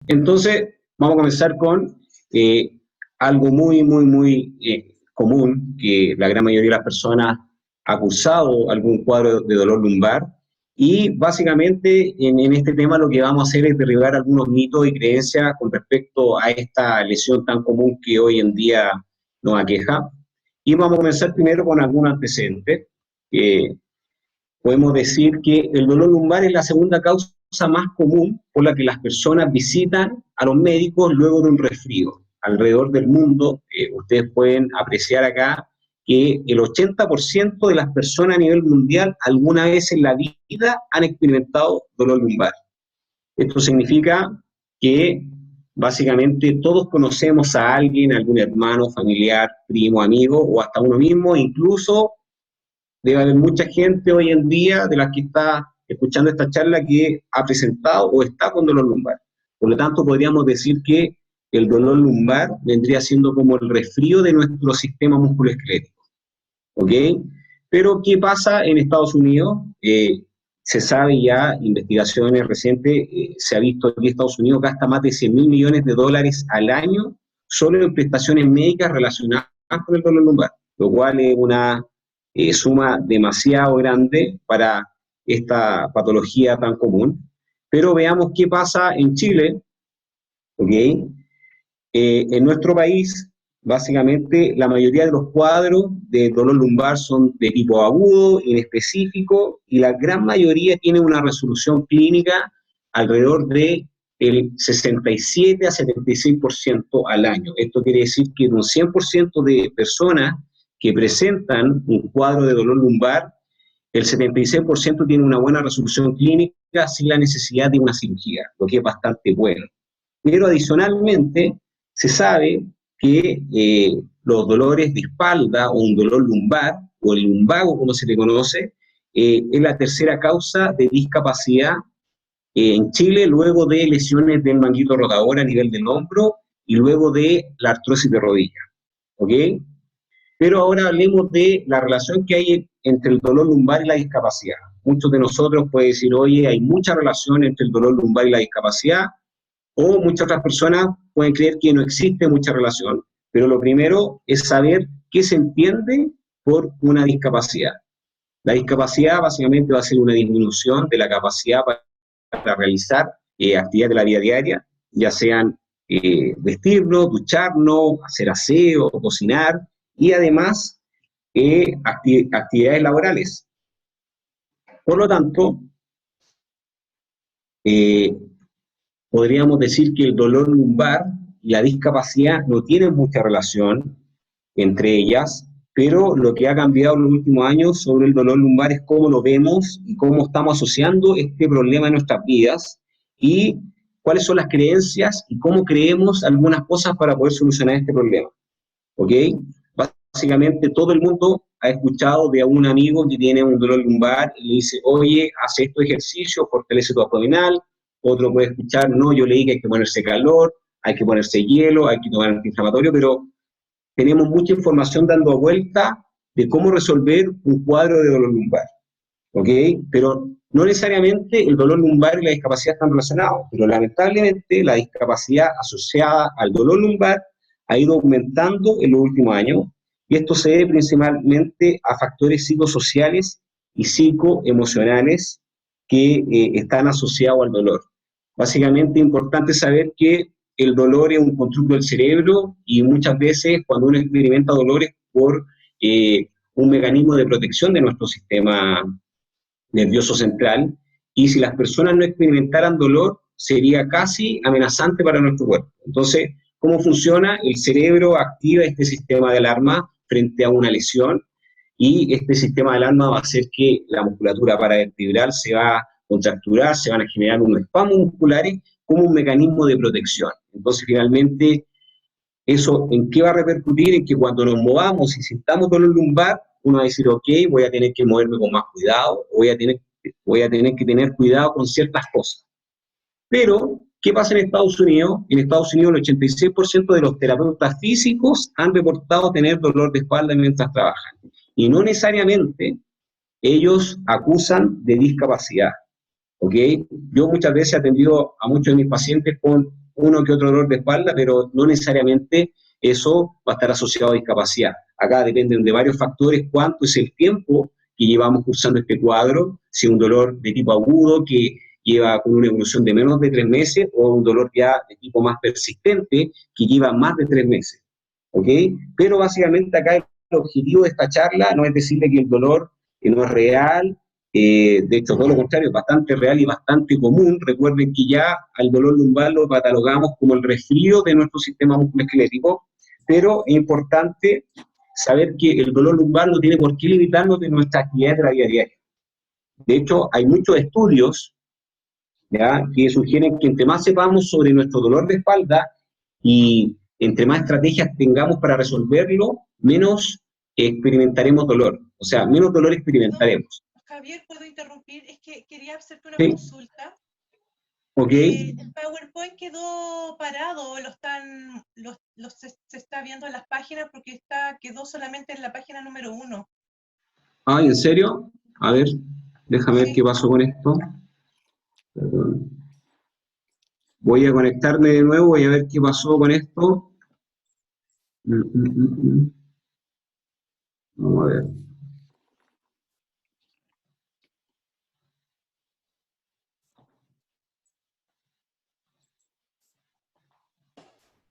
Entonces, vamos a comenzar con algo muy común, que la gran mayoría de las personas ha cursado algún cuadro de dolor lumbar, y básicamente en este tema lo que vamos a hacer es derribar algunos mitos y creencias con respecto a esta lesión tan común que hoy en día nos aqueja. Y vamos a comenzar primero con algunos antecedentes. Podemos decir que el dolor lumbar es la segunda causa más común por la que las personas visitan a los médicos luego de un resfrío. Alrededor del mundo, ustedes pueden apreciar acá que el 80% de las personas a nivel mundial alguna vez en la vida han experimentado dolor lumbar. Esto significa que básicamente todos conocemos a alguien, algún hermano, familiar, primo, amigo o hasta uno mismo, incluso debe haber mucha gente hoy en día de las que está escuchando esta charla que ha presentado o está con dolor lumbar. Por lo tanto, podríamos decir que el dolor lumbar vendría siendo como el resfrío de nuestro sistema musculoesquelético. ¿Ok? Pero, ¿qué pasa en Estados Unidos? Se sabe ya, investigaciones recientes, se ha visto que Estados Unidos gasta más de 100 mil millones de dólares al año solo en prestaciones médicas relacionadas con el dolor lumbar, lo cual es una suma demasiado grande para esta patología tan común. Pero veamos qué pasa en Chile, ¿ok? En nuestro país, básicamente, la mayoría de los cuadros de dolor lumbar son de tipo agudo, inespecífico, y la gran mayoría tiene una resolución clínica alrededor de el 67 a 76% al año. Esto quiere decir que de un 100% de personas que presentan un cuadro de dolor lumbar, el 76% tiene una buena resolución clínica sin la necesidad de una cirugía, lo que es bastante bueno. Pero adicionalmente, se sabe que los dolores de espalda o un dolor lumbar, o el lumbago como se le conoce, es la tercera causa de discapacidad en Chile, luego de lesiones del manguito rotador a nivel del hombro y luego de la artrosis de rodilla. ¿Ok? Pero ahora hablemos de la relación que hay entre el dolor lumbar y la discapacidad. Muchos de nosotros pueden decir, oye, hay mucha relación entre el dolor lumbar y la discapacidad, o muchas otras personas pueden creer que no existe mucha relación. Pero lo primero es saber qué se entiende por una discapacidad. La discapacidad básicamente va a ser una disminución de la capacidad para realizar actividades de la vida diaria, ya sean vestirnos, ducharnos, hacer aseo, cocinar, y además actividades laborales. Por lo tanto, eh, podríamos decir que el dolor lumbar y la discapacidad no tienen mucha relación entre ellas, pero lo que ha cambiado en los últimos años sobre el dolor lumbar es cómo lo vemos y cómo estamos asociando este problema en nuestras vidas y cuáles son las creencias y cómo creemos algunas cosas para poder solucionar este problema. ¿Ok? Básicamente todo el mundo ha escuchado de un amigo que tiene un dolor lumbar y le dice, oye, haz estos ejercicios, fortalece tu abdominal. Otro puede escuchar, no, yo leí que hay que ponerse calor, hay que ponerse hielo, hay que tomar antiinflamatorio, pero tenemos mucha información dando vuelta de cómo resolver un cuadro de dolor lumbar, ¿ok? Pero no necesariamente el dolor lumbar y la discapacidad están relacionados, pero lamentablemente la discapacidad asociada al dolor lumbar ha ido aumentando en los últimos años, y esto se debe principalmente a factores psicosociales y psicoemocionales que están asociados al dolor. Básicamente es importante saber que el dolor es un constructo del cerebro y muchas veces cuando uno experimenta dolores por un mecanismo de protección de nuestro sistema nervioso central, y si las personas no experimentaran dolor sería casi amenazante para nuestro cuerpo. Entonces, ¿cómo funciona? El cerebro activa este sistema de alarma frente a una lesión, y este sistema de alarma va a hacer que la musculatura paravertebral se va a contracturar, se van a generar unos espasmos musculares como un mecanismo de protección. Entonces, finalmente, ¿eso en qué va a repercutir? En que cuando nos movamos y sintamos dolor lumbar, uno va a decir, ok, voy a tener que moverme con más cuidado, voy a tener que tener cuidado con ciertas cosas. Pero, ¿qué pasa en Estados Unidos? En Estados Unidos el 86% de los terapeutas físicos han reportado tener dolor de espalda mientras trabajan. Y no necesariamente ellos acusan de discapacidad. ¿Ok? Yo muchas veces he atendido a muchos de mis pacientes con uno que otro dolor de espalda, pero no necesariamente eso va a estar asociado a discapacidad. Acá dependen de varios factores, cuánto es el tiempo que llevamos cursando este cuadro, si es un dolor de tipo agudo que lleva con una evolución de menos de 3 meses o un dolor ya de tipo más persistente que lleva más de 3 meses. ¿Ok? Pero básicamente acá el objetivo de esta charla no es decirle que el dolor no es real, de hecho todo lo contrario, es bastante real y bastante común. Recuerden que ya al dolor lumbar lo catalogamos como el resfrío de nuestro sistema musculoesquelético, pero es importante saber que el dolor lumbar no tiene por qué limitarnos de nuestra actividad de la vida diaria. De hecho, hay muchos estudios, ¿ya?, que sugieren que entre más sepamos sobre nuestro dolor de espalda y entre más estrategias tengamos para resolverlo, menos experimentaremos dolor. O sea, menos dolor experimentaremos. Javier, ¿puedo interrumpir? Es que quería hacerte una Sí. consulta. Ok. El PowerPoint quedó parado, se está viendo en las páginas porque quedó solamente en la página número 1. Ah, ¿en serio? A ver, déjame ver Sí. qué pasó con esto. Perdón. Voy a conectarme de nuevo, voy a ver qué pasó con esto. Vamos a ver.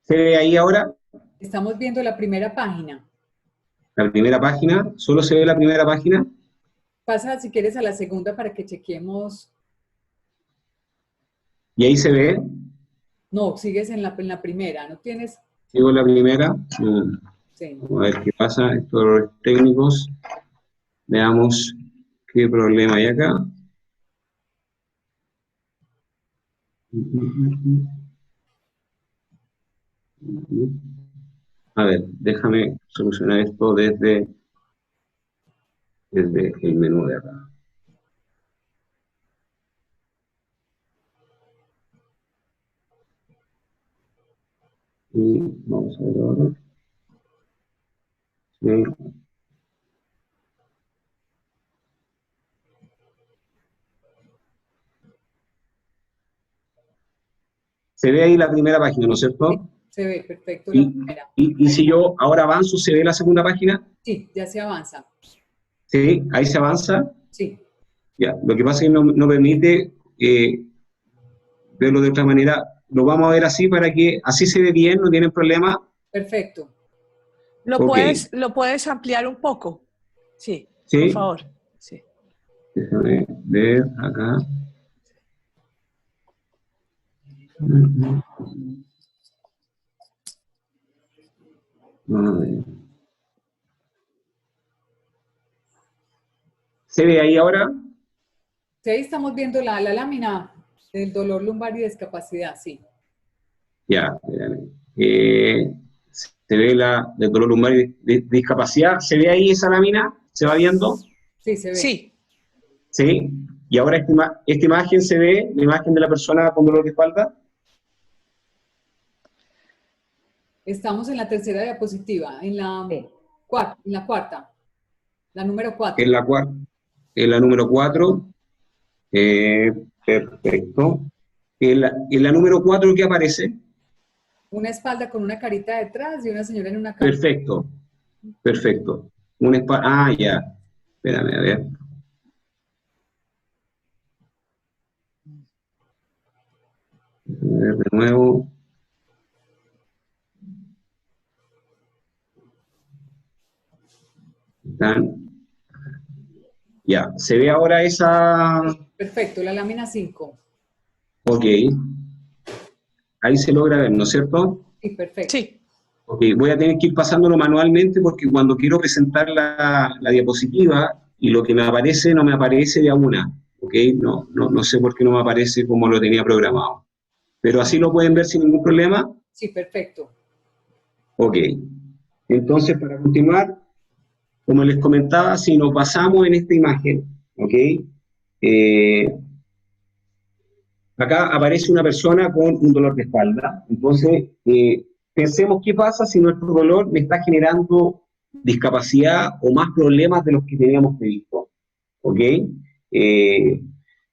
¿Se ve ahí ahora? Estamos viendo la primera página. La primera página, ¿solo se ve la primera página? Pasa si quieres a la segunda para que chequemos. ¿Y ahí se ve? No, sigues en la primera, ¿no tienes? Sigo en la primera. Sí. Vamos a ver qué pasa, estos errores técnicos. Veamos qué problema hay acá. A ver, déjame solucionar esto desde el menú de acá. Y vamos a ver ahora. Sí. Se ve ahí la primera página, ¿no es cierto? Se ve perfecto la primera. Y si yo ahora avanzo, ¿se ve la segunda página? Sí, ya se avanza. Sí, ahí se avanza. Sí. Ya, lo que pasa es que no permite verlo de otra manera. Lo vamos a ver así para que así se ve bien, no tienen problema. Perfecto. ¿Lo Ok. puedes ampliar un poco? Sí, ¿Sí? por favor. Sí. Déjame ver acá. A ver. ¿Se ve ahí ahora? Sí, ahí estamos viendo la lámina del dolor lumbar y discapacidad, sí. Ya, espérame. Se ve la del dolor lumbar y discapacidad. ¿Se ve ahí esa lámina? ¿Se va viendo? Sí, se ve. Sí. Sí. Y ahora esta imagen se ve, la imagen de la persona con dolor de espalda. Estamos en la tercera diapositiva, en la cuarta, la número 4. En la número 4. Perfecto. En la número 4, ¿qué aparece? Una espalda con una carita detrás y una señora en una cama. Perfecto. Perfecto. Ya. Espérame, a ver. A ver de nuevo. Ya, ¿se ve ahora esa? Perfecto, la lámina 5. Ok. Ahí se logra ver, ¿no es cierto? Sí, perfecto. Sí. Ok, voy a tener que ir pasándolo manualmente porque cuando quiero presentar la diapositiva y lo que me aparece no me aparece de a una. Ok, no sé por qué no me aparece como lo tenía programado. Pero así lo pueden ver sin ningún problema. Sí, perfecto. Ok. Entonces, para continuar, como les comentaba, si nos basamos en esta imagen, ¿ok? Acá aparece una persona con un dolor de espalda. Entonces, pensemos qué pasa si nuestro dolor me está generando discapacidad o más problemas de los que teníamos previsto. ¿Ok?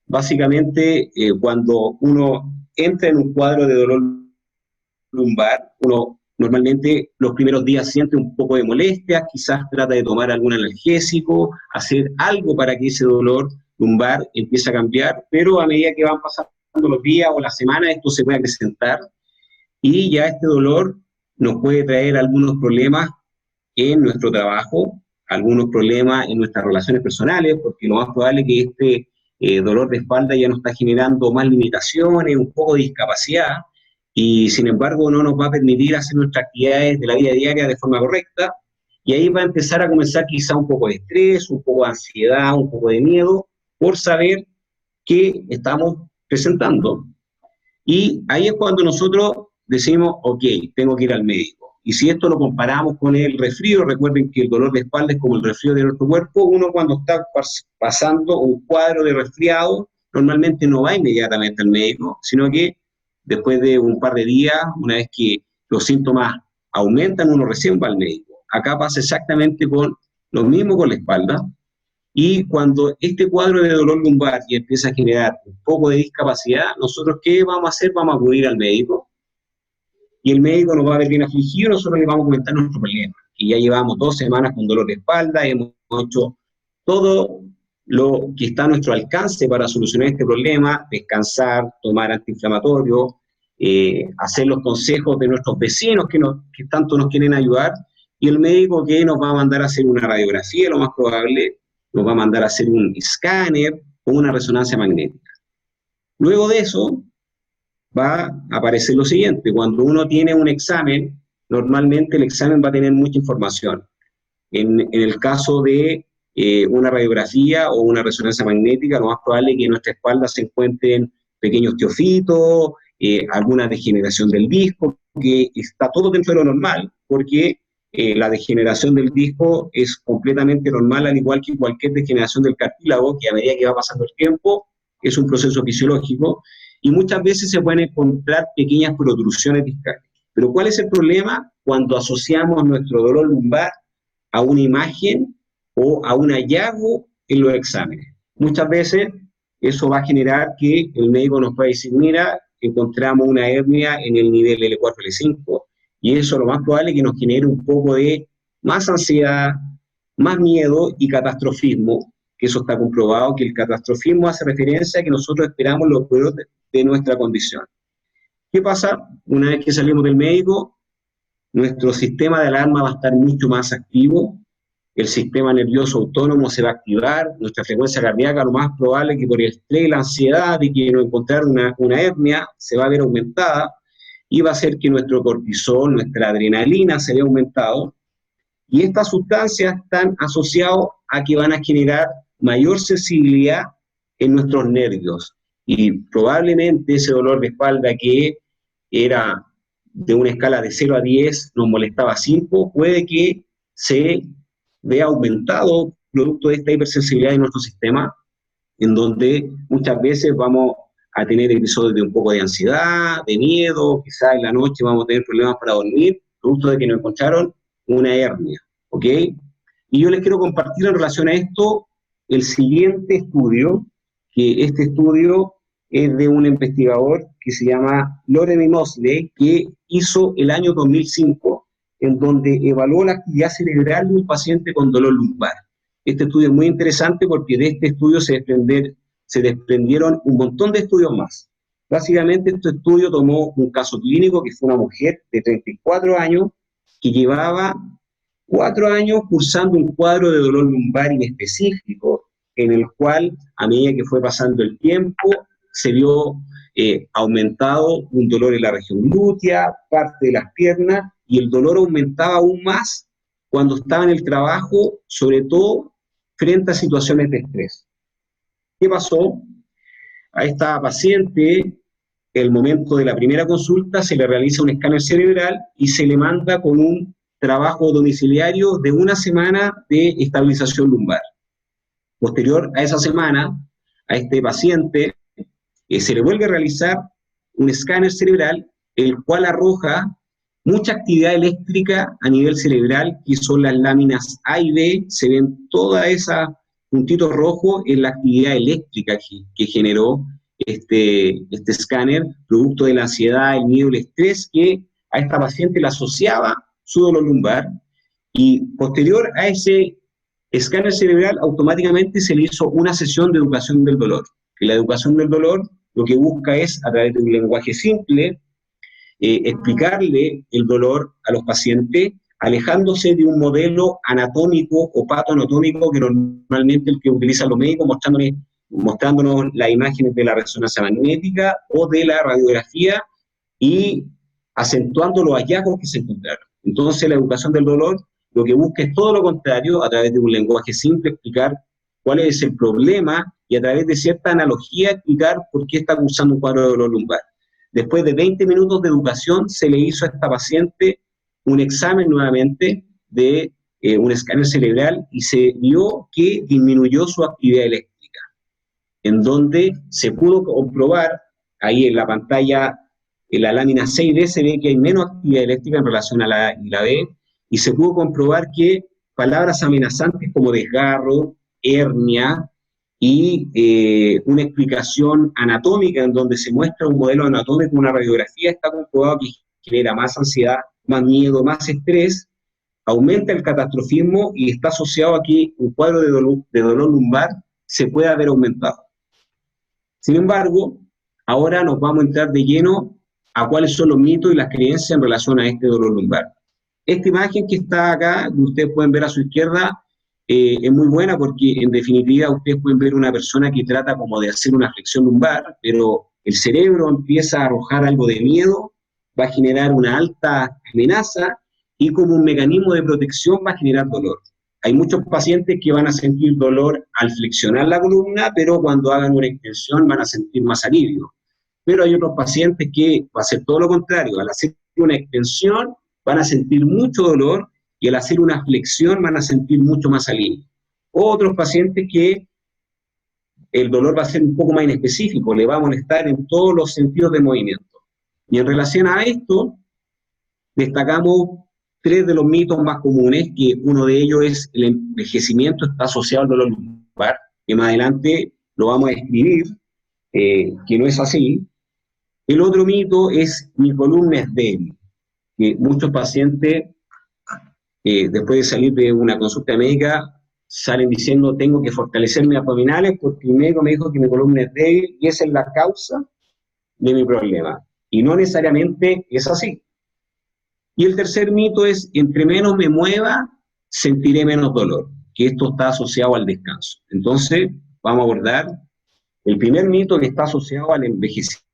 Básicamente, cuando uno entra en un cuadro de dolor lumbar, uno normalmente los primeros días siente un poco de molestia, quizás trata de tomar algún analgésico, hacer algo para que ese dolor lumbar empiece a cambiar, pero a medida que van pasando los días o las semanas, esto se puede acrecentar y ya este dolor nos puede traer algunos problemas en nuestro trabajo, algunos problemas en nuestras relaciones personales, porque lo más probable es que este dolor de espalda ya nos está generando más limitaciones, un poco de discapacidad, y sin embargo no nos va a permitir hacer nuestras actividades de la vida diaria de forma correcta, y ahí va a empezar a comenzar quizá un poco de estrés, un poco de ansiedad, un poco de miedo, por saber qué estamos presentando. Y ahí es cuando nosotros decimos, ok, tengo que ir al médico. Y si esto lo comparamos con el resfrío, recuerden que el dolor de espalda es como el resfrío de nuestro cuerpo, uno cuando está pasando un cuadro de resfriado, normalmente no va inmediatamente al médico, sino que después de un par de días, una vez que los síntomas aumentan, uno recién va al médico. Acá pasa exactamente con lo mismo con la espalda, y cuando este cuadro de dolor lumbar y empieza a generar un poco de discapacidad, nosotros ¿qué vamos a hacer? Vamos a acudir al médico, y el médico nos va a ver bien afligido, nosotros le vamos a comentar nuestro problema. Y ya llevamos 2 semanas con dolor de espalda, hemos hecho todo lo que está a nuestro alcance para solucionar este problema, descansar, tomar antiinflamatorios, hacer los consejos de nuestros vecinos que tanto nos quieren ayudar, y el médico que nos va a mandar a hacer una radiografía, lo más probable, nos va a mandar a hacer un escáner o una resonancia magnética. Luego de eso, va a aparecer lo siguiente: cuando uno tiene un examen, normalmente el examen va a tener mucha información. En el caso de una radiografía o una resonancia magnética, lo más probable es que en nuestra espalda se encuentren pequeños teofitos, alguna degeneración del disco, que está todo dentro de lo normal, porque la degeneración del disco es completamente normal, al igual que cualquier degeneración del cartílago, que a medida que va pasando el tiempo es un proceso fisiológico, y muchas veces se pueden encontrar pequeñas protrusiones discales. Pero ¿cuál es el problema? Cuando asociamos nuestro dolor lumbar a una imagen o a un hallazgo en los exámenes. Muchas veces eso va a generar que el médico nos pueda decir, mira, encontramos una hernia en el nivel L4, L5, y eso lo más probable es que nos genere un poco de más ansiedad, más miedo y catastrofismo, que eso está comprobado, que el catastrofismo hace referencia a que nosotros esperamos lo peor de nuestra condición. ¿Qué pasa? Una vez que salimos del médico, nuestro sistema de alarma va a estar mucho más activo, el sistema nervioso autónomo se va a activar, nuestra frecuencia cardíaca, lo más probable es que por el estrés y la ansiedad de que nos encontrar una hernia, se va a ver aumentada, y va a hacer que nuestro cortisol, nuestra adrenalina se vea aumentado, y estas sustancias están asociadas a que van a generar mayor sensibilidad en nuestros nervios, y probablemente ese dolor de espalda que era de una escala de 0 a 10, nos molestaba 5, puede que se vea aumentado producto de esta hipersensibilidad de nuestro sistema, en donde muchas veces vamos a tener episodios de un poco de ansiedad, de miedo, quizás en la noche vamos a tener problemas para dormir, producto de que nos encontraron una hernia, ¿ok? Y yo les quiero compartir en relación a esto el siguiente estudio, que este estudio es de un investigador que se llama Lorraine Mosley, que hizo el año 2005, en donde evaluó la actividad cerebral de un paciente con dolor lumbar. Este estudio es muy interesante porque de este estudio se desprendieron un montón de estudios más. Básicamente, este estudio tomó un caso clínico que fue una mujer de 34 años que llevaba 4 años cursando un cuadro de dolor lumbar inespecífico, en el cual, a medida que fue pasando el tiempo, se vio aumentado un dolor en la región glútea, parte de las piernas, y el dolor aumentaba aún más cuando estaba en el trabajo, sobre todo frente a situaciones de estrés. ¿Qué pasó? A esta paciente, el momento de la primera consulta, se le realiza un escáner cerebral y se le manda con un trabajo domiciliario de 1 semana de estabilización lumbar. Posterior a esa semana, a este paciente se le vuelve a realizar un escáner cerebral, el cual arroja mucha actividad eléctrica a nivel cerebral, que son las láminas A y B, se ven todas esas puntitos rojos en la actividad eléctrica que generó este escáner, producto de la ansiedad, el miedo, el estrés, que a esta paciente le asociaba su dolor lumbar, y posterior a ese escáner cerebral automáticamente se le hizo una sesión de educación del dolor. Y la educación del dolor lo que busca es, a través de un lenguaje simple, explicarle el dolor a los pacientes, alejándose de un modelo anatómico o patoanatómico que normalmente el que utilizan los médicos, mostrándonos las imágenes de la resonancia magnética o de la radiografía y acentuando los hallazgos que se encontraron. Entonces la educación del dolor lo que busca es todo lo contrario, a través de un lenguaje simple explicar cuál es el problema y a través de cierta analogía explicar por qué está cursando un cuadro de dolor lumbar. Después de 20 minutos de educación se le hizo a esta paciente un examen nuevamente de un escáner cerebral y se vio que disminuyó su actividad eléctrica, en donde se pudo comprobar, ahí en la pantalla, en la lámina 6D se ve que hay menos actividad eléctrica en relación a la A y la B, y se pudo comprobar que palabras amenazantes como desgarro, hernia y una explicación anatómica en donde se muestra un modelo anatómico, una radiografía, está comprobado que genera más ansiedad, más miedo, más estrés, aumenta el catastrofismo y está asociado a que un cuadro de dolor lumbar se pueda ver aumentado. Sin embargo, ahora nos vamos a entrar de lleno a cuáles son los mitos y las creencias en relación a este dolor lumbar. Esta imagen que está acá, que ustedes pueden ver a su izquierda, es muy buena porque en definitiva ustedes pueden ver una persona que trata como de hacer una flexión lumbar, pero el cerebro empieza a arrojar algo de miedo, va a generar una alta amenaza y como un mecanismo de protección va a generar dolor. Hay muchos pacientes que van a sentir dolor al flexionar la columna, pero cuando hagan una extensión van a sentir más alivio. Pero hay otros pacientes que va a ser todo lo contrario, al hacer una extensión van a sentir mucho dolor y al hacer una flexión van a sentir mucho más alivio. Otros pacientes que el dolor va a ser un poco más inespecífico, le va a molestar en todos los sentidos de movimiento. Y en relación a esto, destacamos 3 de los mitos más comunes, que uno de ellos es el envejecimiento está asociado al dolor lumbar, que más adelante lo vamos a escribir, que no es así. El otro mito es mi columna es débil, que muchos pacientes, después de salir de una consulta médica, salen diciendo tengo que fortalecer mis abdominales porque el médico me dijo que mi columna es débil y esa es la causa de mi problema. Y no necesariamente es así. Y el tercer mito es, entre menos me mueva, sentiré menos dolor, que esto está asociado al descanso. Entonces, vamos a abordar el primer mito que está asociado al envejecimiento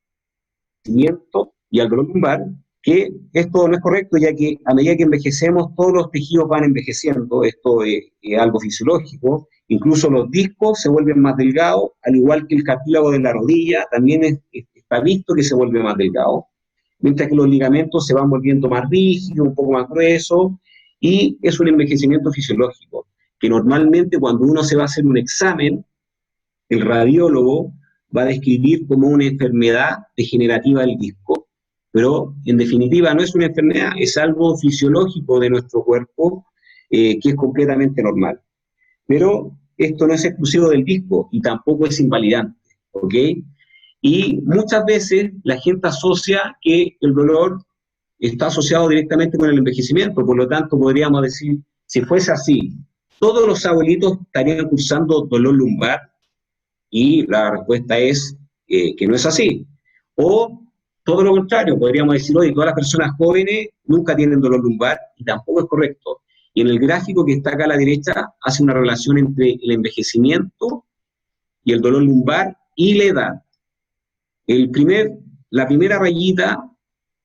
y al dolor lumbar, que esto no es correcto, ya que a medida que envejecemos, todos los tejidos van envejeciendo, esto es algo fisiológico, incluso los discos se vuelven más delgados, al igual que el cartílago de la rodilla, también está visto que se vuelve más delgado, mientras que los ligamentos se van volviendo más rígidos, un poco más gruesos, y es un envejecimiento fisiológico, que normalmente cuando uno se va a hacer un examen, el radiólogo va a describir como una enfermedad degenerativa del disco, pero en definitiva no es una enfermedad, es algo fisiológico de nuestro cuerpo que es completamente normal. Pero esto no es exclusivo del disco y tampoco es invalidante, ¿ok? Y muchas veces la gente asocia que el dolor está asociado directamente con el envejecimiento, por lo tanto podríamos decir, si fuese así, todos los abuelitos estarían cursando dolor lumbar, y la respuesta es que no es así. O todo lo contrario, podríamos decir, oye, todas las personas jóvenes nunca tienen dolor lumbar, y tampoco es correcto. Y en el gráfico que está acá a la derecha hace una relación entre el envejecimiento y el dolor lumbar y la edad. La primera rayita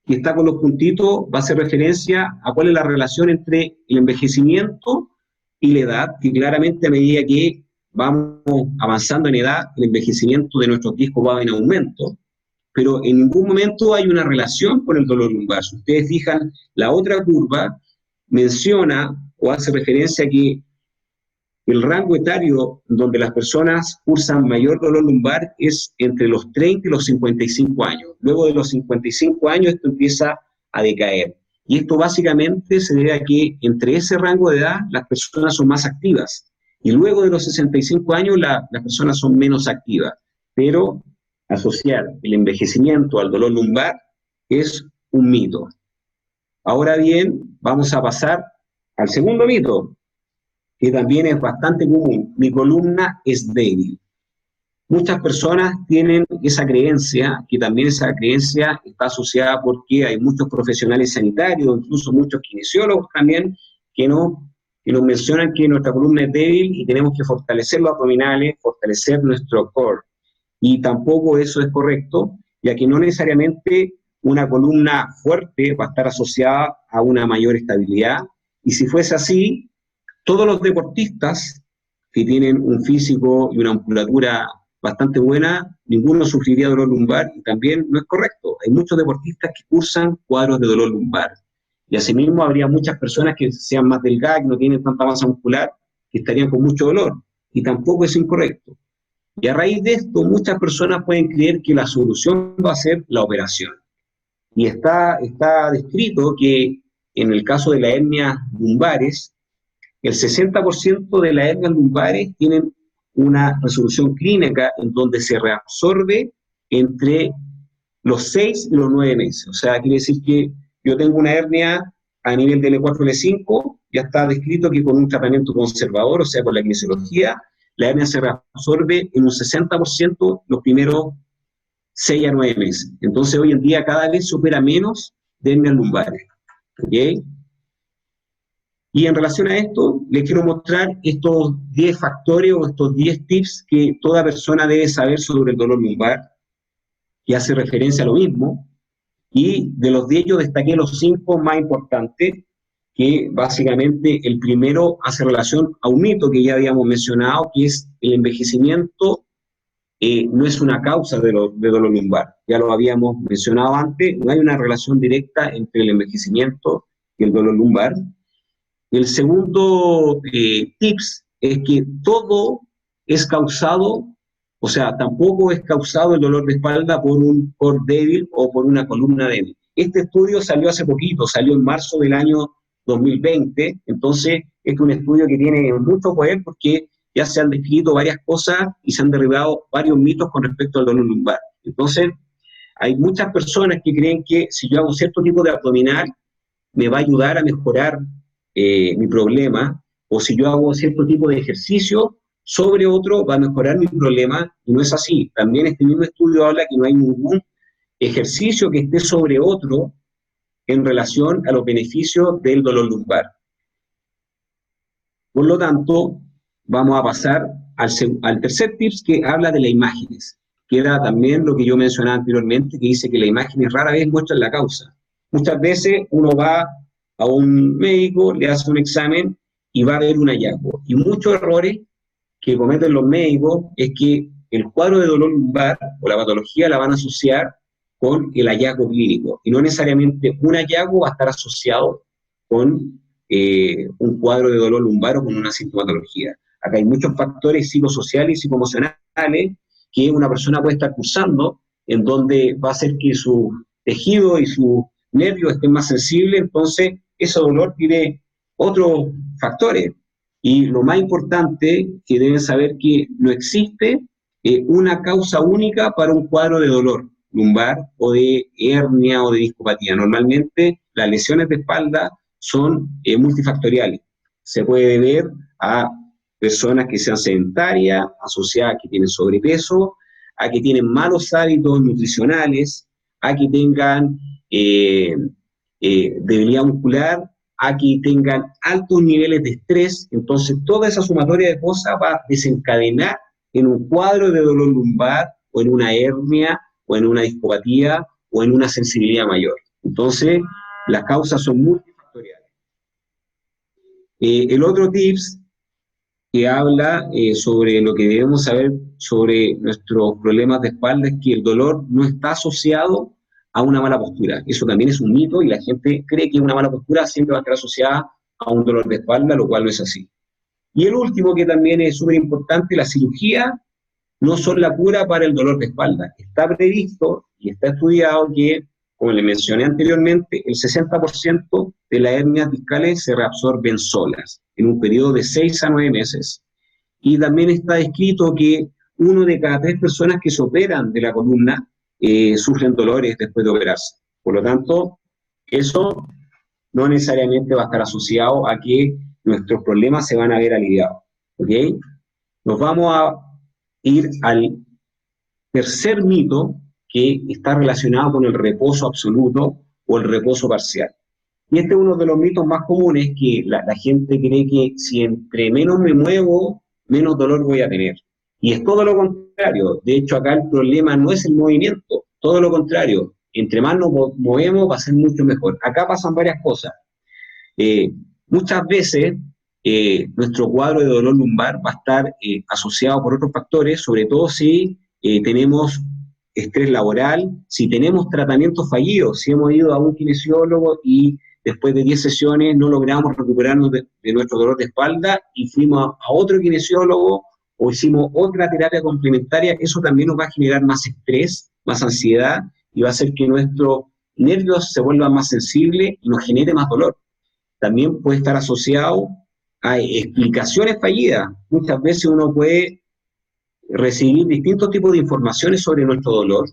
que está con los puntitos va a hacer referencia a cuál es la relación entre el envejecimiento y la edad, que claramente a medida que vamos avanzando en edad, el envejecimiento de nuestros discos va en aumento, pero en ningún momento hay una relación con el dolor lumbar. Si ustedes fijan, la otra curva menciona o hace referencia a que el rango etario donde las personas cursan mayor dolor lumbar es entre los 30 y los 55 años. Luego de los 55 años esto empieza a decaer. Y esto básicamente se debe a que entre ese rango de edad las personas son más activas. Y luego de los 65 años las personas son menos activas. Pero asociar el envejecimiento al dolor lumbar es un mito. Ahora bien, vamos a pasar al segundo mito, que también es bastante común. Mi columna es débil. Muchas personas tienen esa creencia, que también esa creencia está asociada porque hay muchos profesionales sanitarios, incluso muchos kinesiólogos también, que nos mencionan que nuestra columna es débil y tenemos que fortalecer los abdominales, fortalecer nuestro core. Y tampoco eso es correcto, ya que no necesariamente una columna fuerte va a estar asociada a una mayor estabilidad. Y si fuese así, todos los deportistas que tienen un físico y una musculatura bastante buena, ninguno sufriría dolor lumbar, y también no es correcto. Hay muchos deportistas que cursan cuadros de dolor lumbar. Y asimismo habría muchas personas que sean más delgadas, que no tienen tanta masa muscular, que estarían con mucho dolor. Y tampoco es incorrecto. Y a raíz de esto, muchas personas pueden creer que la solución va a ser la operación. Y está descrito que en el caso de las hernias lumbares, el 60% de las hernias lumbares tienen una resolución clínica en donde se reabsorbe entre los 6 y los 9 meses. O sea, quiere decir que yo tengo una hernia a nivel de L4, L5, ya está descrito que con un tratamiento conservador, o sea, con la kinesiología, la hernia se reabsorbe en un 60% los primeros 6 a 9 meses. Entonces, hoy en día cada vez se opera menos de hernias lumbares. ¿Ok? Y en relación a esto, les quiero mostrar estos 10 factores o estos 10 tips que toda persona debe saber sobre el dolor lumbar, que hace referencia a lo mismo. Y de los 10 yo destaqué los 5 más importantes, que básicamente el primero hace relación a un mito que ya habíamos mencionado, que es el envejecimiento no es una causa de dolor lumbar. Ya lo habíamos mencionado antes, no hay una relación directa entre el envejecimiento y el dolor lumbar. El segundo tips es que todo es causado, o sea, tampoco es causado el dolor de espalda por un core débil o por una columna débil. Este estudio salió hace poquito, salió en marzo del año 2020, entonces es un estudio que tiene mucho poder porque ya se han descrito varias cosas y se han derribado varios mitos con respecto al dolor lumbar. Entonces, hay muchas personas que creen que si yo hago cierto tipo de abdominal, me va a ayudar a mejorar mi problema, o si yo hago cierto tipo de ejercicio sobre otro, va a mejorar mi problema, y no es así. También este mismo estudio habla que no hay ningún ejercicio que esté sobre otro en relación a los beneficios del dolor lumbar. Por lo tanto, vamos a pasar al tercer tips, que habla de las imágenes, que era también lo que yo mencionaba anteriormente, que dice que las imágenes rara vez muestran la causa. Muchas veces uno va a un médico, le hace un examen y va a ver un hallazgo. Y muchos errores que cometen los médicos es que el cuadro de dolor lumbar o la patología la van a asociar con el hallazgo clínico. Y no necesariamente un hallazgo va a estar asociado con un cuadro de dolor lumbar o con una sintomatología. Acá hay muchos factores psicosociales y psicoemocionales que una persona puede estar cursando, en donde va a hacer que su tejido y su nervio estén más sensibles, entonces ese dolor tiene otros factores. Y lo más importante que deben saber que no existe una causa única para un cuadro de dolor lumbar o de hernia o de discopatía. Normalmente las lesiones de espalda son multifactoriales. Se puede ver a personas que sean sedentarias, asociadas a que tienen sobrepeso, a que tienen malos hábitos nutricionales, a que tengan debilidad muscular, a que tengan altos niveles de estrés. Entonces toda esa sumatoria de cosas va a desencadenar en un cuadro de dolor lumbar o en una hernia o en una discopatía o en una sensibilidad mayor. Entonces las causas son multifactoriales. El otro tips que habla sobre lo que debemos saber sobre nuestros problemas de espalda es que el dolor no está asociado a una mala postura. Eso también es un mito y la gente cree que una mala postura siempre va a estar asociada a un dolor de espalda, lo cual no es así. Y el último, que también es súper importante, la cirugía no son la cura para el dolor de espalda. Está previsto y está estudiado que, como le mencioné anteriormente, el 60% de las hernias discales se reabsorben solas en un periodo de 6 a 9 meses. Y también está descrito que 1 de cada 3 personas que se operan de la columna sufren dolores después de operarse. Por lo tanto, eso no necesariamente va a estar asociado a que nuestros problemas se van a ver aliviados. ¿Ok? Nos vamos a ir al tercer mito, que está relacionado con el reposo absoluto o el reposo parcial. Y este es uno de los mitos más comunes, que la gente cree que si entre menos me muevo, menos dolor voy a tener. Y es todo lo contrario. De hecho, acá el problema no es el movimiento, todo lo contrario. Entre más nos movemos va a ser mucho mejor. Acá pasan varias cosas. Muchas veces nuestro cuadro de dolor lumbar va a estar asociado por otros factores, sobre todo si tenemos estrés laboral, si tenemos tratamientos fallidos, si hemos ido a un kinesiólogo y después de 10 sesiones no logramos recuperarnos de nuestro dolor de espalda y fuimos a otro kinesiólogo o hicimos otra terapia complementaria, eso también nos va a generar más estrés, más ansiedad y va a hacer que nuestros nervios se vuelvan más sensibles y nos genere más dolor. También puede estar asociado a explicaciones fallidas. Muchas veces uno puede recibir distintos tipos de informaciones sobre nuestro dolor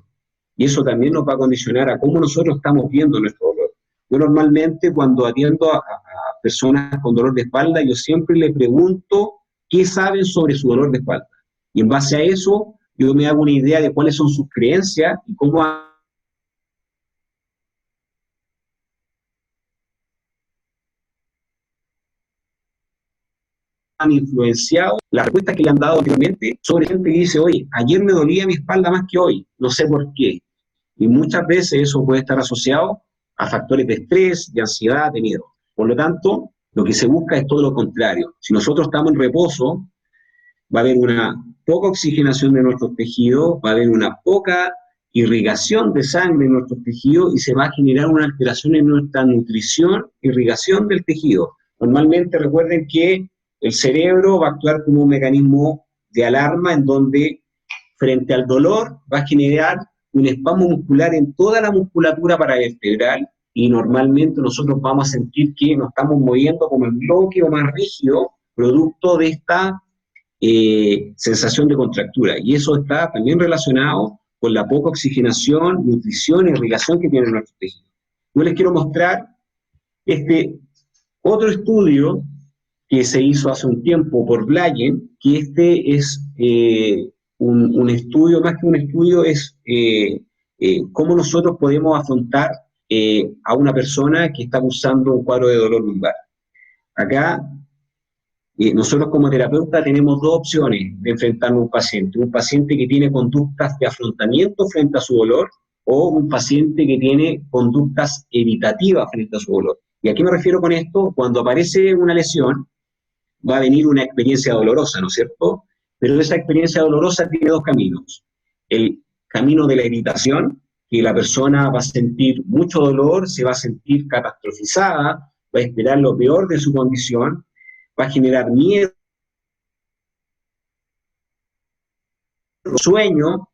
y eso también nos va a condicionar a cómo nosotros estamos viendo nuestro dolor. Yo normalmente cuando atiendo a personas con dolor de espalda, yo siempre les pregunto qué saben sobre su dolor de espalda. Y en base a eso, yo me hago una idea de cuáles son sus creencias y cómo han influenciado las respuestas que le han dado anteriormente sobre gente que dice, oye, ayer me dolía mi espalda más que hoy, no sé por qué. Y muchas veces eso puede estar asociado a factores de estrés, de ansiedad, de miedo. Por lo tanto, lo que se busca es todo lo contrario. Si nosotros estamos en reposo, va a haber una poca oxigenación de nuestros tejidos, va a haber una poca irrigación de sangre en nuestros tejidos y se va a generar una alteración en nuestra nutrición, irrigación del tejido. Normalmente recuerden que el cerebro va a actuar como un mecanismo de alarma en donde frente al dolor va a generar un espasmo muscular en toda la musculatura paravertebral y normalmente nosotros vamos a sentir que nos estamos moviendo como en bloque o más rígido, producto de esta sensación de contractura. Y eso está también relacionado con la poca oxigenación, nutrición y irrigación que tienen nuestros tejidos. Yo les quiero mostrar este otro estudio que se hizo hace un tiempo por Blayen, que este es un estudio, más que un estudio, es cómo nosotros podemos afrontar a una persona que está cursando un cuadro de dolor lumbar. Acá, nosotros como terapeuta tenemos dos opciones de enfrentarnos a un paciente que tiene conductas de afrontamiento frente a su dolor, o un paciente que tiene conductas evitativas frente a su dolor. ¿Y a qué me refiero con esto? Cuando aparece una lesión, va a venir una experiencia dolorosa, ¿no es cierto? Pero esa experiencia dolorosa tiene dos caminos. El camino de la evitación, que la persona va a sentir mucho dolor, se va a sentir catastrofizada, va a esperar lo peor de su condición, va a generar miedo, sueño,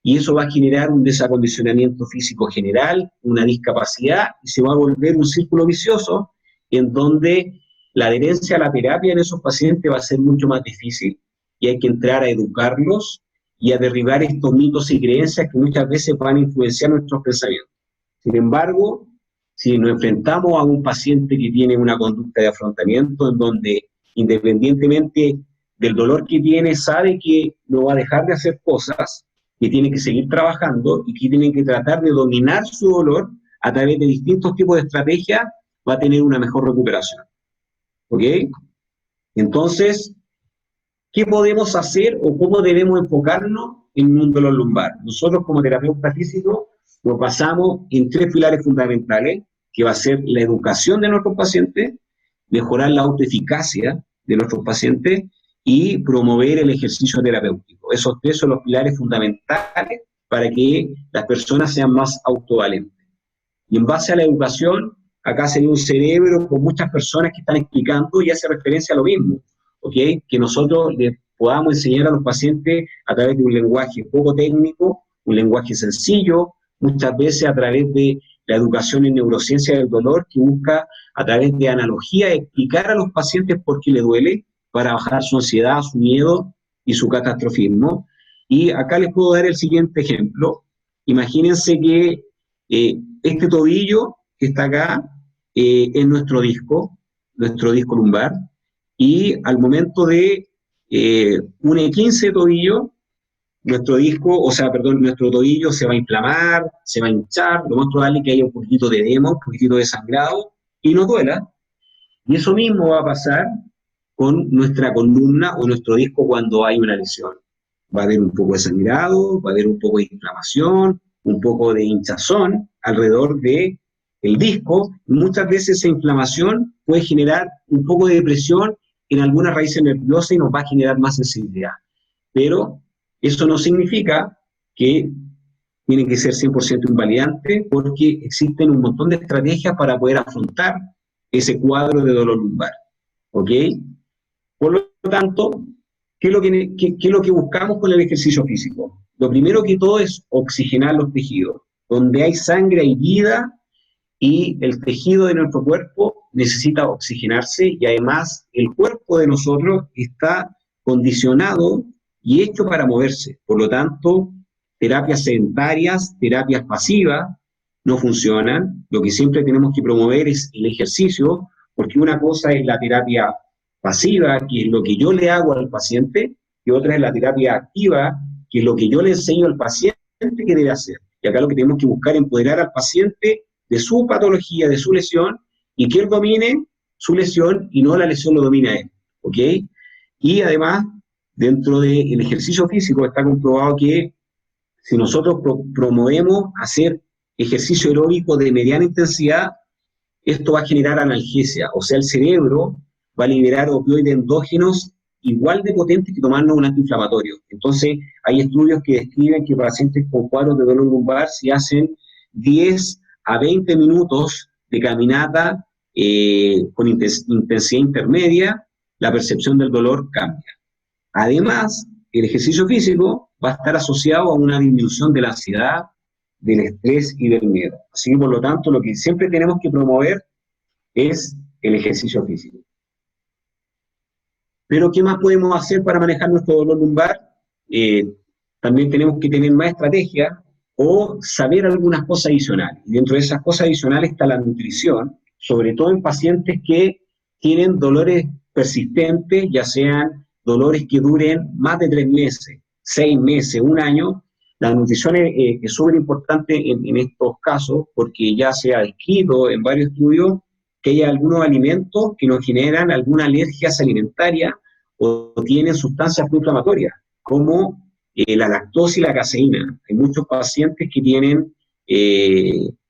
y eso va a generar un desacondicionamiento físico general, una discapacidad, y se va a volver un círculo vicioso en donde la adherencia a la terapia en esos pacientes va a ser mucho más difícil y hay que entrar a educarlos y a derribar estos mitos y creencias que muchas veces van a influenciar nuestros pensamientos. Sin embargo, si nos enfrentamos a un paciente que tiene una conducta de afrontamiento en donde independientemente del dolor que tiene, sabe que no va a dejar de hacer cosas, que tiene que seguir trabajando y que tiene que tratar de dominar su dolor a través de distintos tipos de estrategias, va a tener una mejor recuperación. ¿Ok? Entonces, ¿qué podemos hacer o cómo debemos enfocarnos en un dolor lumbar? Nosotros como terapeuta físico nos basamos en tres pilares fundamentales, que va a ser la educación de nuestros pacientes, mejorar la autoeficacia de nuestros pacientes y promover el ejercicio terapéutico. Esos tres son los pilares fundamentales para que las personas sean más autovalentes. Y en base a la educación, acá sería un cerebro con muchas personas que están explicando y hace referencia a lo mismo, ¿ok? Que nosotros les podamos enseñar a los pacientes a través de un lenguaje poco técnico, un lenguaje sencillo, muchas veces a través de la educación en neurociencia del dolor, que busca a través de analogía explicar a los pacientes por qué le duele, para bajar su ansiedad, su miedo y su catastrofismo. Y acá les puedo dar el siguiente ejemplo. Imagínense que este tobillo que está acá en nuestro disco lumbar, y al momento de un E15 de tobillo, nuestro tobillo se va a inflamar, se va a hinchar, lo más probable es que haya un poquitito de edema, un poquitito de sangrado, y no duela. Y eso mismo va a pasar con nuestra columna o nuestro disco cuando hay una lesión. Va a haber un poco de sangrado, va a haber un poco de inflamación, un poco de hinchazón alrededor del disco. Muchas veces esa inflamación puede generar un poco de depresión en algunas raíces nerviosas y nos va a generar más sensibilidad. Pero eso no significa que tienen que ser 100% invalidantes, porque existen un montón de estrategias para poder afrontar ese cuadro de dolor lumbar. ¿Ok? Por lo tanto, ¿qué es lo que buscamos con el ejercicio físico? Lo primero que todo es oxigenar los tejidos. Donde hay sangre hay vida, y el tejido de nuestro cuerpo necesita oxigenarse, y además el cuerpo de nosotros está condicionado y hecho para moverse. Por lo tanto, terapias sedentarias, terapias pasivas, no funcionan. Lo que siempre tenemos que promover es el ejercicio, porque una cosa es la terapia pasiva, que es lo que yo le hago al paciente, y otra es la terapia activa, que es lo que yo le enseño al paciente que debe hacer. Y acá lo que tenemos que buscar es empoderar al paciente de su patología, de su lesión, y que él domine su lesión y no la lesión lo domine a él. ¿Ok? Y además, dentro del ejercicio físico está comprobado que si nosotros promovemos hacer ejercicio aeróbico de mediana intensidad, esto va a generar analgesia, o sea, el cerebro va a liberar opioides endógenos igual de potentes que tomarnos un antiinflamatorio. Entonces, hay estudios que describen que pacientes con cuadros de dolor lumbar, si hacen 10 a 20 minutos de caminata con intensidad intermedia, la percepción del dolor cambia. Además, el ejercicio físico va a estar asociado a una disminución de la ansiedad, del estrés y del miedo. Así que, por lo tanto, lo que siempre tenemos que promover es el ejercicio físico. Pero, ¿qué más podemos hacer para manejar nuestro dolor lumbar? También tenemos que tener más estrategia o saber algunas cosas adicionales. Y dentro de esas cosas adicionales está la nutrición, sobre todo en pacientes que tienen dolores persistentes, ya sean dolores que duren más de 3 meses, 6 meses, 1 año. La nutrición es súper importante en estos casos, porque ya se ha descrito en varios estudios que hay algunos alimentos que nos generan alguna alergia alimentaria o tienen sustancias inflamatorias, como la lactosa y la caseína. Hay muchos pacientes que tienen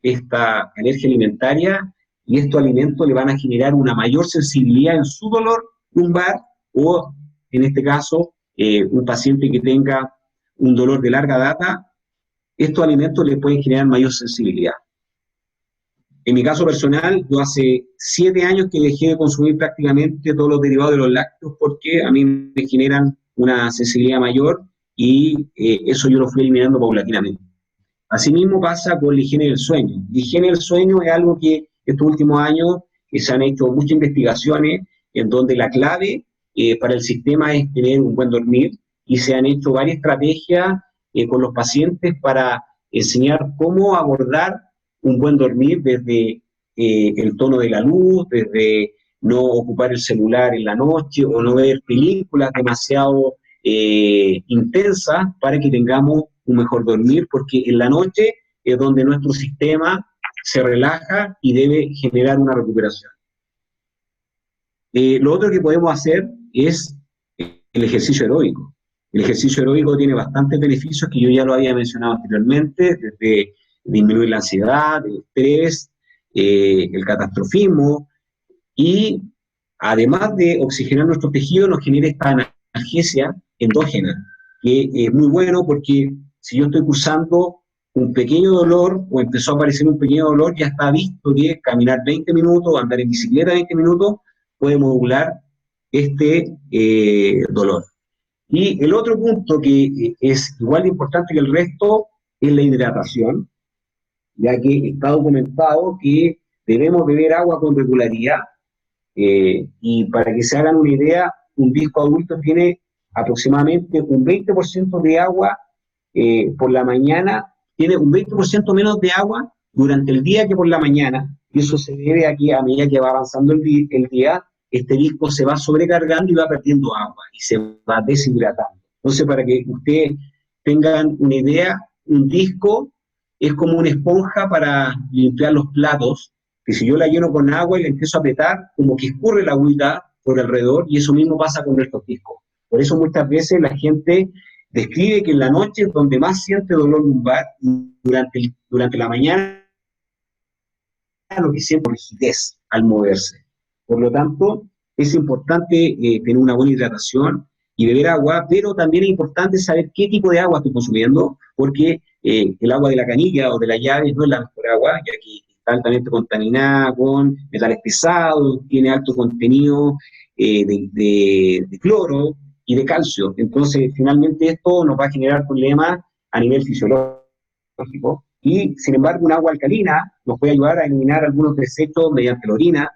esta alergia alimentaria, y estos alimentos le van a generar una mayor sensibilidad en su dolor lumbar, o en este caso, un paciente que tenga un dolor de larga data, estos alimentos le pueden generar mayor sensibilidad. En mi caso personal, yo hace 7 años que dejé de consumir prácticamente todos los derivados de los lácteos, porque a mí me generan una sensibilidad mayor, y eso yo lo fui eliminando paulatinamente. Asimismo pasa con la higiene del sueño. La higiene del sueño es algo que estos últimos años se han hecho muchas investigaciones en donde la clave para el sistema es tener un buen dormir, y se han hecho varias estrategias con los pacientes para enseñar cómo abordar un buen dormir, desde el tono de la luz, desde no ocupar el celular en la noche o no ver películas demasiado intensas, para que tengamos un mejor dormir, porque en la noche es donde nuestro sistema se relaja y debe generar una recuperación. Lo otro que podemos hacer es el ejercicio aeróbico. El ejercicio aeróbico tiene bastantes beneficios que yo ya lo había mencionado anteriormente, desde disminuir la ansiedad, el estrés, el catastrofismo, y además de oxigenar nuestro tejido, nos genera esta analgesia endógena, que es muy bueno, porque si yo estoy cursando un pequeño dolor o empezó a aparecer un pequeño dolor, ya está visto que caminar 20 minutos, andar en bicicleta 20 minutos, puede modular este dolor. Y el otro punto que es igual de importante que el resto es la hidratación, ya que está documentado que debemos beber agua con regularidad, y para que se hagan una idea, un disco adulto tiene aproximadamente un 20% de agua por la mañana, tiene un 20% menos de agua durante el día que por la mañana, Y eso se debe a que a medida que va avanzando el día, este disco se va sobrecargando y va perdiendo agua y se va deshidratando. Entonces, para que ustedes tengan una idea, un disco es como una esponja para limpiar los platos, que si yo la lleno con agua y la empiezo a apretar, como que escurre la agüita por alrededor, y eso mismo pasa con nuestros discos. Por eso muchas veces la gente describe que en la noche es donde más siente dolor lumbar, y durante la mañana lo que siente rigidez al moverse. Por lo tanto, es importante tener una buena hidratación y beber agua, pero también es importante saber qué tipo de agua estoy consumiendo, porque el agua de la canilla o de la llave no es la mejor agua, ya que está altamente contaminada con metales pesados, tiene alto contenido de cloro y de calcio. Entonces, finalmente esto nos va a generar problemas a nivel fisiológico. Y, sin embargo, un agua alcalina nos puede ayudar a eliminar algunos desechos mediante la orina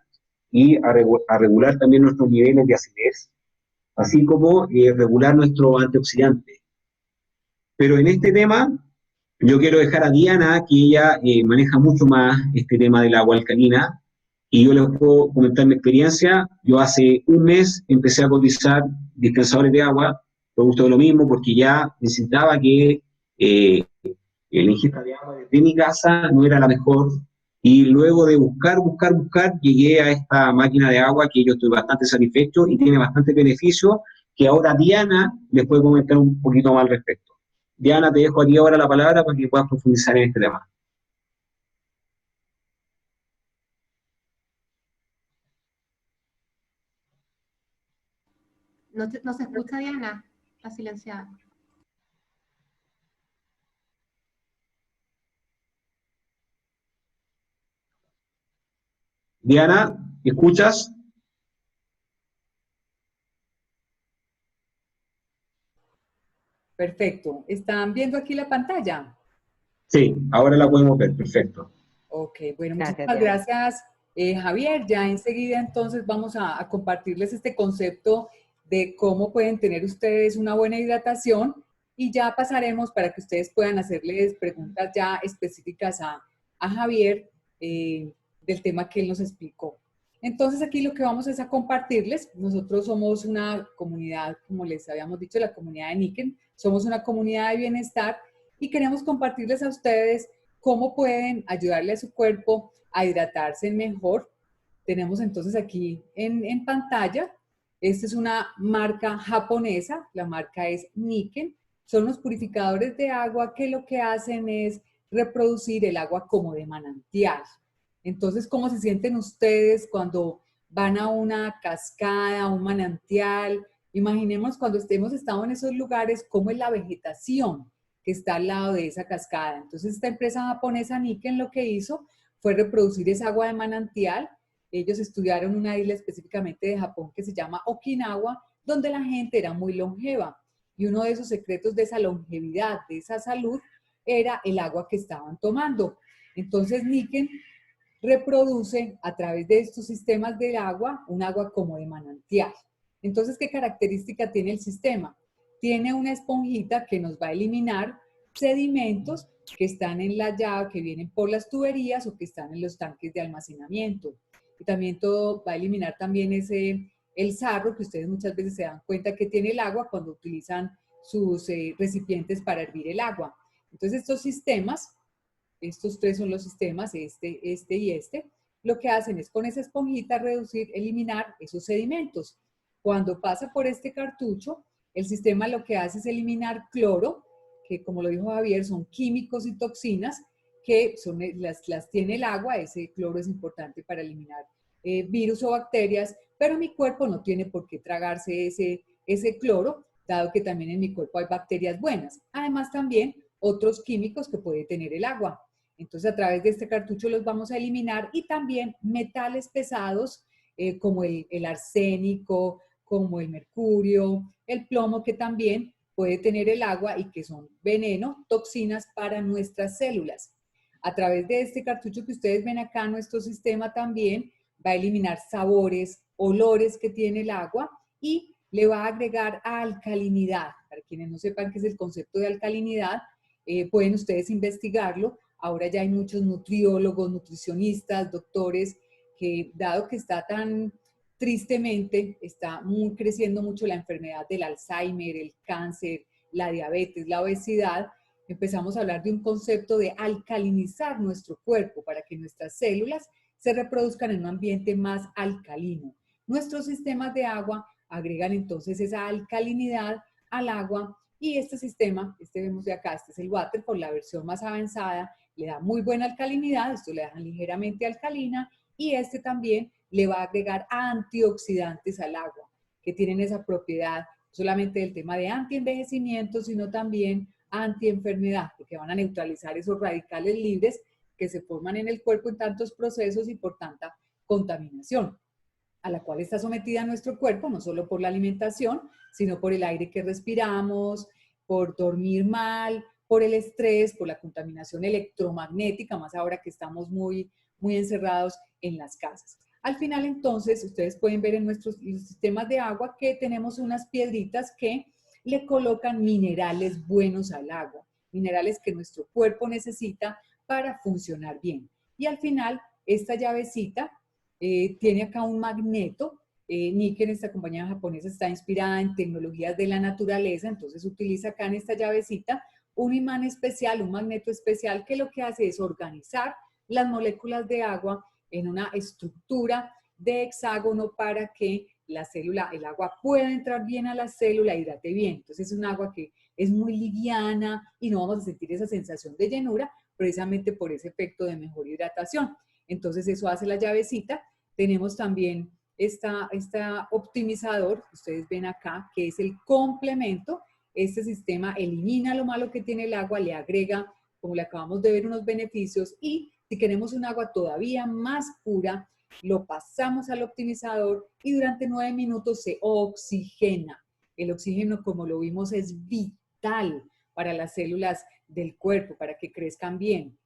y a regular también nuestros niveles de acidez, así como regular nuestro antioxidante. Pero en este tema, yo quiero dejar a Diana, que ella maneja mucho más este tema del agua alcalina, y yo les puedo comentar mi experiencia. Yo hace un mes empecé a cotizar dispensadores de agua, producto de lo mismo, porque ya necesitaba que la ingesta de agua desde mi casa no era la mejor, y luego de buscar, llegué a esta máquina de agua que yo estoy bastante satisfecho y tiene bastante beneficio, que ahora Diana les puede comentar un poquito más al respecto. Diana, te dejo aquí ahora la palabra para que puedas profundizar en este tema. No se escucha, Diana, está silenciada. Diana, ¿escuchas? Perfecto. ¿Están viendo aquí la pantalla? Sí, ahora la podemos ver, perfecto. Ok, bueno, Gracias, muchísimas Diana. gracias, Javier. Ya enseguida entonces vamos a compartirles este concepto de cómo pueden tener ustedes una buena hidratación, y ya pasaremos para que ustedes puedan hacerles preguntas ya específicas a Javier del tema que él nos explicó. Entonces aquí lo que vamos es a compartirles. Nosotros somos una comunidad, como les habíamos dicho, la comunidad de Nikken. Somos una comunidad de bienestar y queremos compartirles a ustedes cómo pueden ayudarle a su cuerpo a hidratarse mejor. Tenemos entonces aquí en pantalla, esta es una marca japonesa, la marca es Nikken. Son los purificadores de agua que lo que hacen es reproducir el agua como de manantial. Entonces, ¿cómo se sienten ustedes cuando van a una cascada, a un manantial? Imaginemos cuando hemos estado en esos lugares, cómo es la vegetación que está al lado de esa cascada. Entonces, esta empresa japonesa Nikken lo que hizo fue reproducir esa agua de manantial. Ellos estudiaron una isla específicamente de Japón que se llama Okinawa, donde la gente era muy longeva. Y uno de esos secretos de esa longevidad, de esa salud, era el agua que estaban tomando. Entonces, Nikken reproduce a través de estos sistemas del agua, un agua como de manantial. Entonces, ¿qué característica tiene el sistema? Tiene una esponjita que nos va a eliminar sedimentos que están en la llave, que vienen por las tuberías o que están en los tanques de almacenamiento. Y también todo va a eliminar también el sarro, que ustedes muchas veces se dan cuenta que tiene el agua cuando utilizan sus recipientes para hervir el agua. Entonces, estos sistemas, estos tres son los sistemas, este y este, lo que hacen es con esa esponjita reducir, eliminar esos sedimentos. Cuando pasa por este cartucho, el sistema lo que hace es eliminar cloro, que como lo dijo Javier, son químicos y toxinas que las tiene el agua. Ese cloro es importante para eliminar virus o bacterias, pero mi cuerpo no tiene por qué tragarse ese cloro, dado que también en mi cuerpo hay bacterias buenas. Además también otros químicos que puede tener el agua. Entonces, a través de este cartucho los vamos a eliminar, y también metales pesados como el arsénico, como el mercurio, el plomo, que también puede tener el agua y que son veneno, toxinas para nuestras células. A través de este cartucho que ustedes ven acá, nuestro sistema también va a eliminar sabores, olores que tiene el agua, y le va a agregar alcalinidad. Para quienes no sepan qué es el concepto de alcalinidad, pueden ustedes investigarlo. ahora ya hay muchos nutriólogos, nutricionistas, doctores, que dado que está tan tristemente, está creciendo mucho la enfermedad del Alzheimer, el cáncer, la diabetes, la obesidad, empezamos a hablar de un concepto de alcalinizar nuestro cuerpo para que nuestras células se reproduzcan en un ambiente más alcalino. Nuestros sistemas de agua agregan entonces esa alcalinidad al agua y este sistema, vemos de acá, este es el Waterfall, la versión más avanzada, le da muy buena alcalinidad, esto le deja ligeramente alcalina y este también le va a agregar antioxidantes al agua, que tienen esa propiedad no solamente del tema de antienvejecimiento, sino también antienfermedad, porque van a neutralizar esos radicales libres que se forman en el cuerpo en tantos procesos y por tanta contaminación, a la cual está sometida nuestro cuerpo, no solo por la alimentación, sino por el aire que respiramos, por dormir mal, por el estrés, por la contaminación electromagnética, más ahora que estamos muy encerrados en las casas. Al final, entonces, ustedes pueden ver en nuestros sistemas de agua que tenemos unas piedritas que le colocan minerales buenos al agua, minerales que nuestro cuerpo necesita para funcionar bien. Y al final, esta llavecita tiene acá un magneto. Niken, esta compañía japonesa, está inspirada en tecnologías de la naturaleza, entonces utiliza acá en esta llavecita un imán especial, un magneto especial que lo que hace es organizar las moléculas de agua en una estructura de hexágono para que la célula, el agua pueda entrar bien a la célula y hidrate bien. Entonces es un agua que es muy liviana y no vamos a sentir esa sensación de llenura precisamente por ese efecto de mejor hidratación. Entonces eso hace la llavecita. Tenemos también esta optimizador, que ustedes ven acá, que es el complemento. Este sistema elimina lo malo que tiene el agua, le agrega, como le acabamos de ver, unos beneficios y si queremos un agua todavía más pura, lo pasamos al optimizador y durante 9 minutos se oxigena. El oxígeno, como lo vimos, es vital para las células del cuerpo, para que crezcan bien.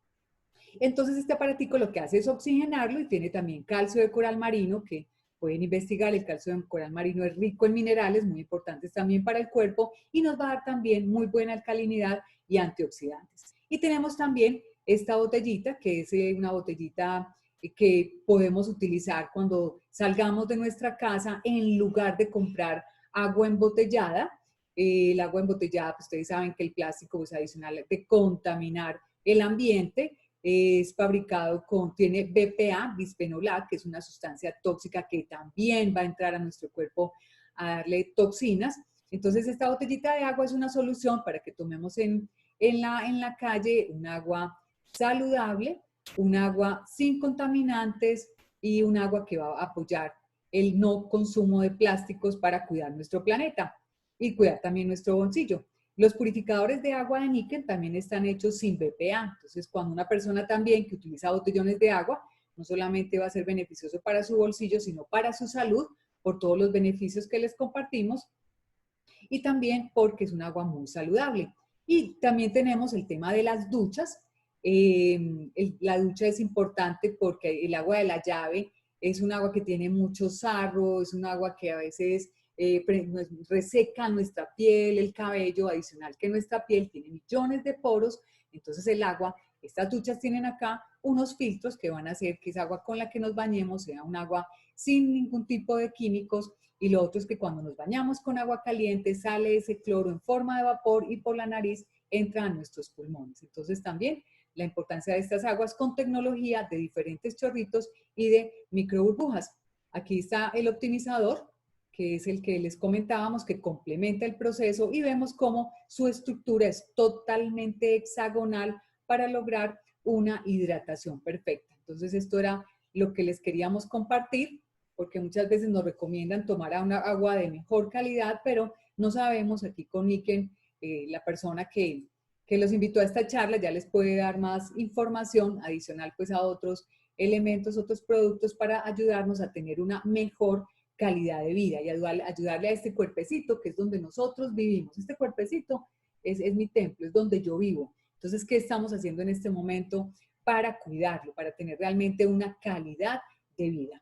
Entonces este aparatico lo que hace es oxigenarlo y tiene también calcio de coral marino, que pueden investigar. El calcio de coral marino es rico en minerales, muy importantes también para el cuerpo y nos va a dar también muy buena alcalinidad y antioxidantes. Y tenemos también esta botellita, que es una botellita que podemos utilizar cuando salgamos de nuestra casa en lugar de comprar agua embotellada. El agua embotellada, pues ustedes saben que el plástico es adicional de contaminar el ambiente. Es fabricado tiene BPA, bisphenol A, que es una sustancia tóxica que también va a entrar a nuestro cuerpo a darle toxinas. Entonces esta botellita de agua es una solución para que tomemos en la calle un agua saludable, un agua sin contaminantes y un agua que va a apoyar el no consumo de plásticos para cuidar nuestro planeta y cuidar también nuestro bolsillo. Los purificadores de agua de Niken también están hechos sin BPA. Entonces, cuando una persona también que utiliza botellones de agua, no solamente va a ser beneficioso para su bolsillo, sino para su salud, por todos los beneficios que les compartimos, y también porque es un agua muy saludable. Y también tenemos el tema de las duchas. La ducha es importante porque el agua de la llave es un agua que tiene mucho sarro, es un agua que a veces reseca nuestra piel, el cabello, adicional que nuestra piel tiene millones de poros. Entonces el agua, estas duchas tienen acá unos filtros que van a hacer que esa agua con la que nos bañemos sea un agua sin ningún tipo de químicos. Y lo otro es que cuando nos bañamos con agua caliente sale ese cloro en forma de vapor y por la nariz entra a nuestros pulmones. Entonces también la importancia de estas aguas con tecnología de diferentes chorritos y de microburbujas. Aquí está el optimizador, que es el que les comentábamos, que complementa el proceso y vemos cómo su estructura es totalmente hexagonal para lograr una hidratación perfecta. Entonces esto era lo que les queríamos compartir, porque muchas veces nos recomiendan tomar una agua de mejor calidad, pero no sabemos. Aquí con Niken, la persona que los invitó a esta charla, ya les puede dar más información adicional pues a otros elementos, otros productos para ayudarnos a tener una mejor calidad de vida y ayudarle a este cuerpecito que es donde nosotros vivimos. Este cuerpecito es mi templo, es donde yo vivo. Entonces, ¿qué estamos haciendo en este momento para cuidarlo, para tener realmente una calidad de vida?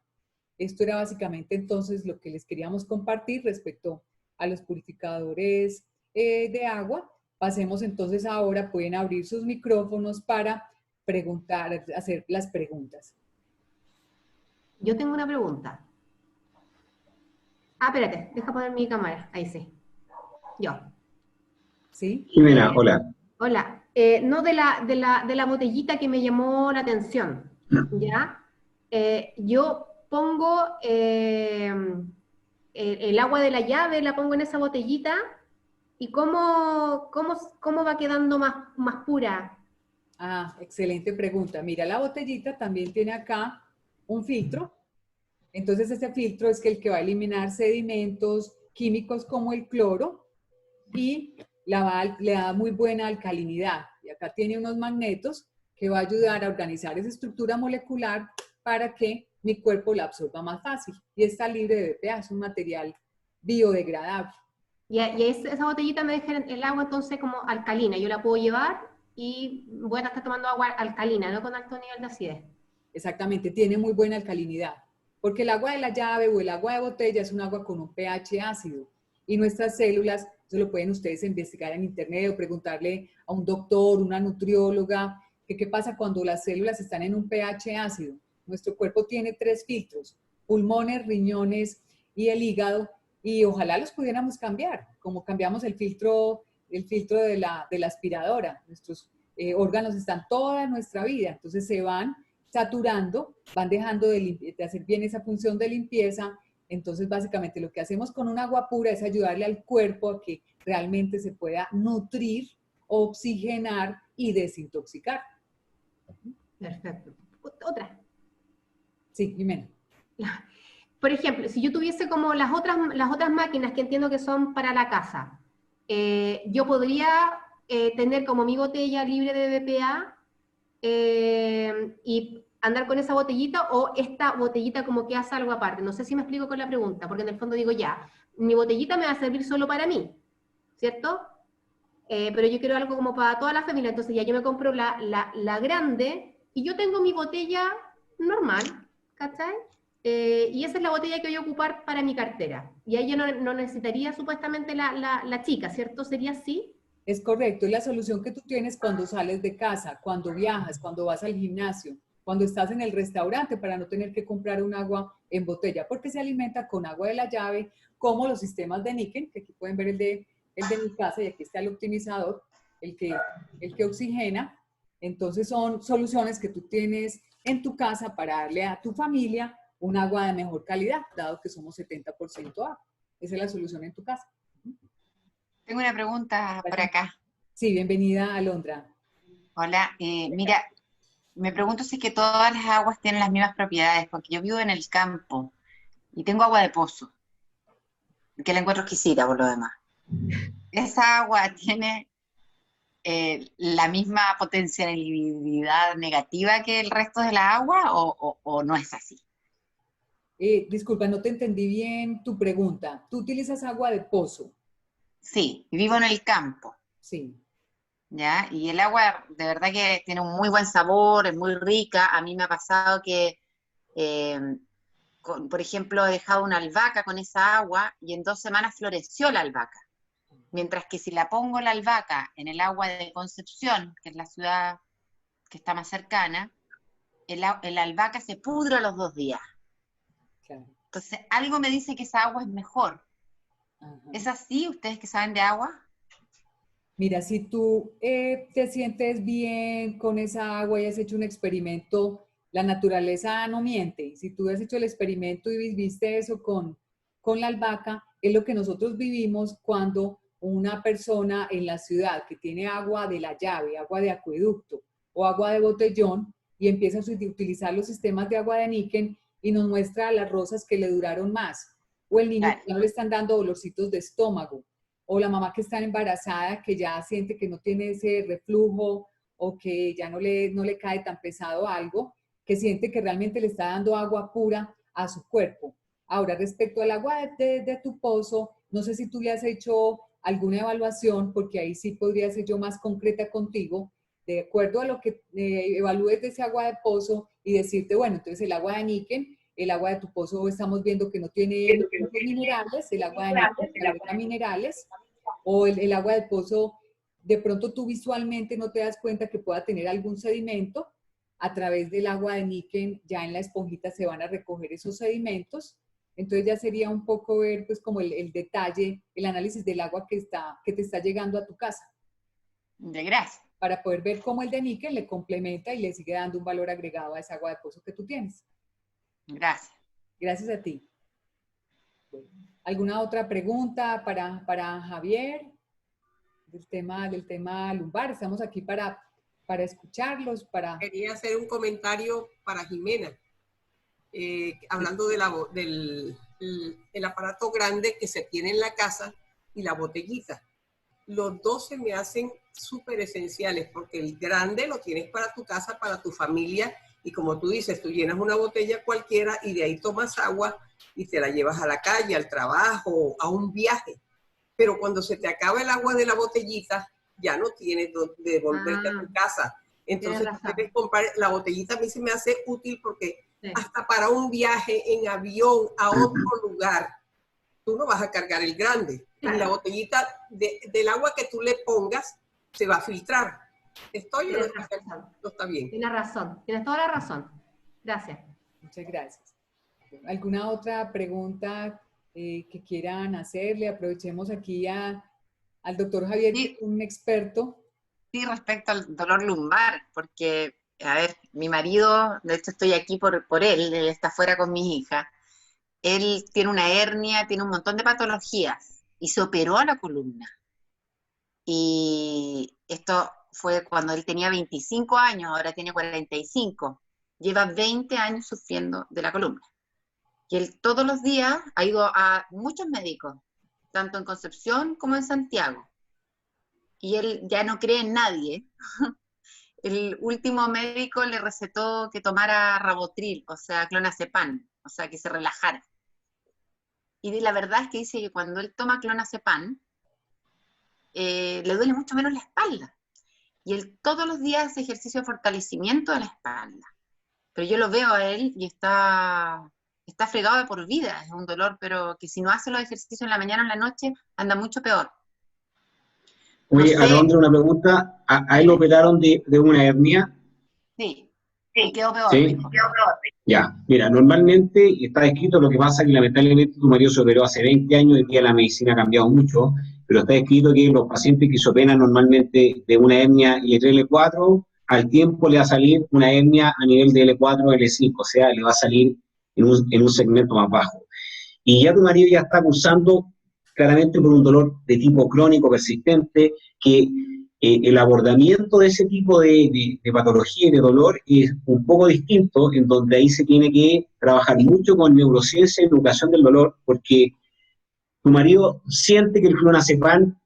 Esto era básicamente entonces lo que les queríamos compartir respecto a los purificadores de agua. Pasemos entonces ahora, pueden abrir sus micrófonos para preguntar, hacer las preguntas. Yo tengo una pregunta. Ah, espérate, deja poner mi cámara. Ahí sí. Yo. ¿Sí? Jimena, hola. Hola. No de la botellita que me llamó la atención. ¿Ya? Yo pongo el agua de la llave, la pongo en esa botellita. ¿Y cómo va quedando más pura? Ah, excelente pregunta. Mira, la botellita también tiene acá un filtro. Entonces, ese filtro es el que va a eliminar sedimentos químicos como el cloro y le da muy buena alcalinidad. Y acá tiene unos magnetos que va a ayudar a organizar esa estructura molecular para que mi cuerpo la absorba más fácil. Y está libre de BPA, es un material biodegradable. Y esa botellita me deja el agua entonces como alcalina. Yo la puedo llevar y voy a estar tomando agua alcalina, no con alto nivel de acidez. Exactamente, tiene muy buena alcalinidad. Porque el agua de la llave o el agua de botella es un agua con un pH ácido. Y nuestras células, eso lo pueden ustedes investigar en internet o preguntarle a un doctor, una nutrióloga, que qué pasa cuando las células están en un pH ácido. Nuestro cuerpo tiene 3 filtros, pulmones, riñones y el hígado, y ojalá los pudiéramos cambiar, como cambiamos el filtro de la aspiradora. Nuestros órganos están toda nuestra vida, entonces se van saturando, van dejando de hacer bien esa función de limpieza. Entonces, básicamente, lo que hacemos con un agua pura es ayudarle al cuerpo a que realmente se pueda nutrir, oxigenar y desintoxicar. Perfecto. Otra. Sí, Jimena. Por ejemplo, si yo tuviese como las otras máquinas que entiendo que son para la casa, yo podría tener como mi botella libre de BPA y andar con esa botellita, o esta botellita como que hace algo aparte. No sé si me explico con la pregunta, porque en el fondo digo ya, mi botellita me va a servir solo para mí, ¿cierto? Pero yo quiero algo como para toda la familia, entonces ya yo me compro la grande y yo tengo mi botella normal, ¿cachai? Y esa es la botella que voy a ocupar para mi cartera. Y ahí yo no necesitaría supuestamente la chica, ¿cierto? ¿Sería así? Es correcto, es la solución que tú tienes cuando sales de casa, cuando viajas, cuando vas al gimnasio, cuando estás en el restaurante para no tener que comprar un agua en botella, porque se alimenta con agua de la llave, como los sistemas de níquel, que aquí pueden ver el de mi casa, y aquí está el optimizador, el que oxigena. Entonces son soluciones que tú tienes en tu casa para darle a tu familia un agua de mejor calidad, dado que somos 70% agua. Esa es la solución en tu casa. Tengo una pregunta por acá. Sí, bienvenida, Alondra. Hola, mira, me pregunto si es que todas las aguas tienen las mismas propiedades, porque yo vivo en el campo y tengo agua de pozo, que la encuentro exquisita por lo demás. ¿Esa agua tiene la misma potencialidad negativa que el resto de la agua o no es así? Disculpa, no te entendí bien tu pregunta. ¿Tú utilizas agua de pozo? Sí, vivo en el campo. Sí. ¿Ya? Y el agua de verdad que tiene un muy buen sabor, es muy rica. A mí me ha pasado que, por ejemplo, he dejado una albahaca con esa agua y en 2 semanas floreció la albahaca. Mientras que si la pongo la albahaca en el agua de Concepción, que es la ciudad que está más cercana, el albahaca se pudre a los 2 días. Claro. Entonces, algo me dice que esa agua es mejor. Ajá. ¿Es así? ¿Ustedes que saben de agua? Mira, si tú te sientes bien con esa agua y has hecho un experimento, la naturaleza no miente. Si tú has hecho el experimento y viviste eso con la albahaca, es lo que nosotros vivimos cuando una persona en la ciudad que tiene agua de la llave, agua de acueducto o agua de botellón y empieza a utilizar los sistemas de agua de níquel y nos muestra las rosas que le duraron más. O el niño que no le están dando dolorcitos de estómago. O la mamá que está embarazada, que ya siente que no tiene ese reflujo o que ya no le cae tan pesado algo, que siente que realmente le está dando agua pura a su cuerpo. Ahora, respecto al agua de tu pozo, no sé si tú le has hecho alguna evaluación, porque ahí sí podría ser yo más concreta contigo, de acuerdo a lo que evalúes de ese agua de pozo y decirte, bueno, entonces el agua de níquel, el agua de tu pozo estamos viendo que no tiene minerales, el agua de níquel que agrega minerales, o el agua del pozo, de pronto tú visualmente no te das cuenta que pueda tener algún sedimento, a través del agua de níquel, ya en la esponjita se van a recoger esos sedimentos. Entonces ya sería un poco ver pues como el detalle, el análisis del agua que te está llegando a tu casa. De gracias. Para poder ver cómo el de níquel le complementa y le sigue dando un valor agregado a esa agua de pozo que tú tienes. Gracias. Gracias a ti. ¿Alguna otra pregunta para Javier? Del tema lumbar. Estamos aquí para escucharlos, Quería hacer un comentario para Jimena, hablando del aparato grande que se tiene en la casa y la botellita. Los dos se me hacen súper esenciales, porque el grande lo tienes para tu casa, para tu familia, y como tú dices, tú llenas una botella cualquiera y de ahí tomas agua y te la llevas a la calle, al trabajo, a un viaje. Pero cuando se te acaba el agua de la botellita, ya no tienes de volverte a tu casa. Entonces, tú debes comprar la botellita. A mí se me hace útil porque hasta para un viaje en avión a otro lugar, tú no vas a cargar el grande. Y la botellita del agua que tú le pongas se va a filtrar. ¿Estoy o no está bien? Tienes razón, tienes toda la razón. Gracias. Muchas gracias. ¿Alguna otra pregunta que quieran hacerle? Aprovechemos aquí al doctor Javier, Sí. un experto. Sí, respecto al dolor lumbar, porque, a ver, mi marido, de hecho estoy aquí por él está fuera con mi hija. Él tiene una hernia, tiene un montón de patologías y se operó a la columna. Y esto fue cuando él tenía 25 años, ahora tiene 45. Lleva 20 años sufriendo de la columna. Y él todos los días ha ido a muchos médicos, tanto en Concepción como en Santiago. Y él ya no cree en nadie. El último médico le recetó que tomara Rabotril, o sea, clonazepam, o sea, que se relajara. Y la verdad es que dice que cuando él toma clonazepam, le duele mucho menos la espalda. Y él todos los días hace ejercicio de fortalecimiento de la espalda. Pero yo lo veo a él y está fregado de por vida. Es un dolor, pero que si no hace los ejercicios en la mañana o en la noche, anda mucho peor. Oye, No sé. Alondra, una pregunta. ¿A él lo operaron de una hernia? Sí, quedó peor. Sí. Dijo. Ya, mira, normalmente está descrito, lo que pasa que lamentablemente tu marido se operó hace 20 años, hoy día la medicina ha cambiado mucho, pero está descrito que los pacientes que se operan normalmente de una hernia L4, al tiempo le va a salir una hernia a nivel de L4 o L5, o sea, le va a salir en un segmento más bajo. Y ya tu marido ya está cursando claramente por un dolor de tipo crónico persistente, que el abordamiento de ese tipo de patología y de dolor es un poco distinto, en donde ahí se tiene que trabajar mucho con neurociencia y educación del dolor, porque tu marido siente que el clonazepam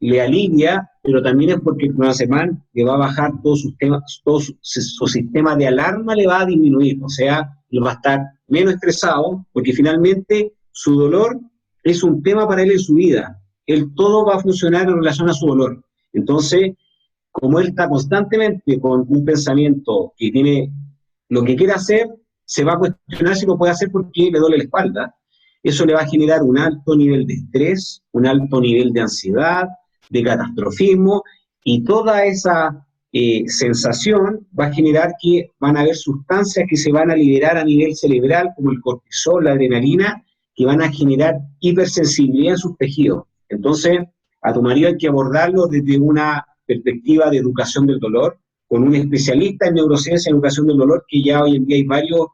le alivia, pero también es porque el clonazepam le va a bajar todo su sistema de alarma, le va a disminuir, o sea, él va a estar menos estresado, porque finalmente su dolor es un tema para él en su vida. Él todo va a funcionar en relación a su dolor. Entonces, como él está constantemente con un pensamiento que tiene lo que quiere hacer, se va a cuestionar si lo puede hacer porque le duele la espalda. Eso le va a generar un alto nivel de estrés, un alto nivel de ansiedad, de catastrofismo, y toda esa sensación va a generar que van a haber sustancias que se van a liberar a nivel cerebral, como el cortisol, la adrenalina, que van a generar hipersensibilidad en sus tejidos. Entonces, a tu marido hay que abordarlo desde una perspectiva de educación del dolor, con un especialista en neurociencia y educación del dolor, que ya hoy en día hay varios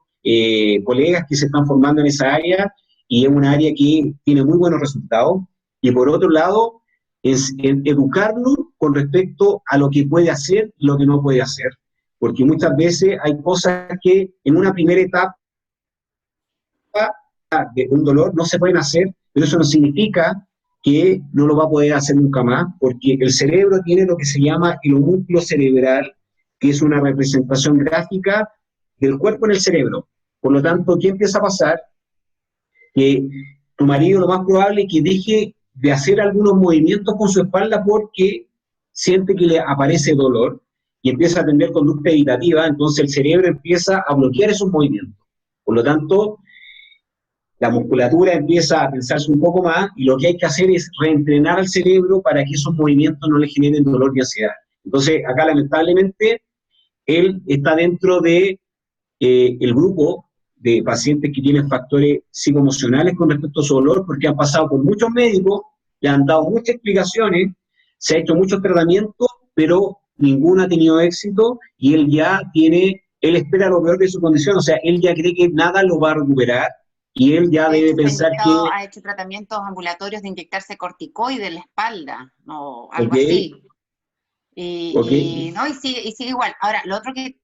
colegas que se están formando en esa área, y es un área que tiene muy buenos resultados. Y por otro lado, es educarlo con respecto a lo que puede hacer y lo que no puede hacer. Porque muchas veces hay cosas que en una primera etapa de un dolor no se pueden hacer, pero eso no significa que no lo va a poder hacer nunca más, porque el cerebro tiene lo que se llama el homúnculo cerebral, que es una representación gráfica del cuerpo en el cerebro. Por lo tanto, ¿qué empieza a pasar? Que tu marido lo más probable es que deje de hacer algunos movimientos con su espalda porque siente que le aparece dolor y empieza a tener conducta evitativa, entonces el cerebro empieza a bloquear esos movimientos. Por lo tanto, la musculatura empieza a tensarse un poco más y lo que hay que hacer es reentrenar al cerebro para que esos movimientos no le generen dolor y ansiedad. Entonces, acá lamentablemente, él está dentro de el grupo de pacientes que tienen factores psicoemocionales con respecto a su dolor, porque han pasado por muchos médicos, le han dado muchas explicaciones, se ha hecho muchos tratamientos, pero ninguno ha tenido éxito y él espera lo peor de su condición, o sea, él ya cree que nada lo va a recuperar y él ya De debe hecho, pensar que, ha hecho tratamientos ambulatorios de inyectarse corticoide en la espalda, o algo ok, así. ok, No, y sigue igual. Ahora, lo otro que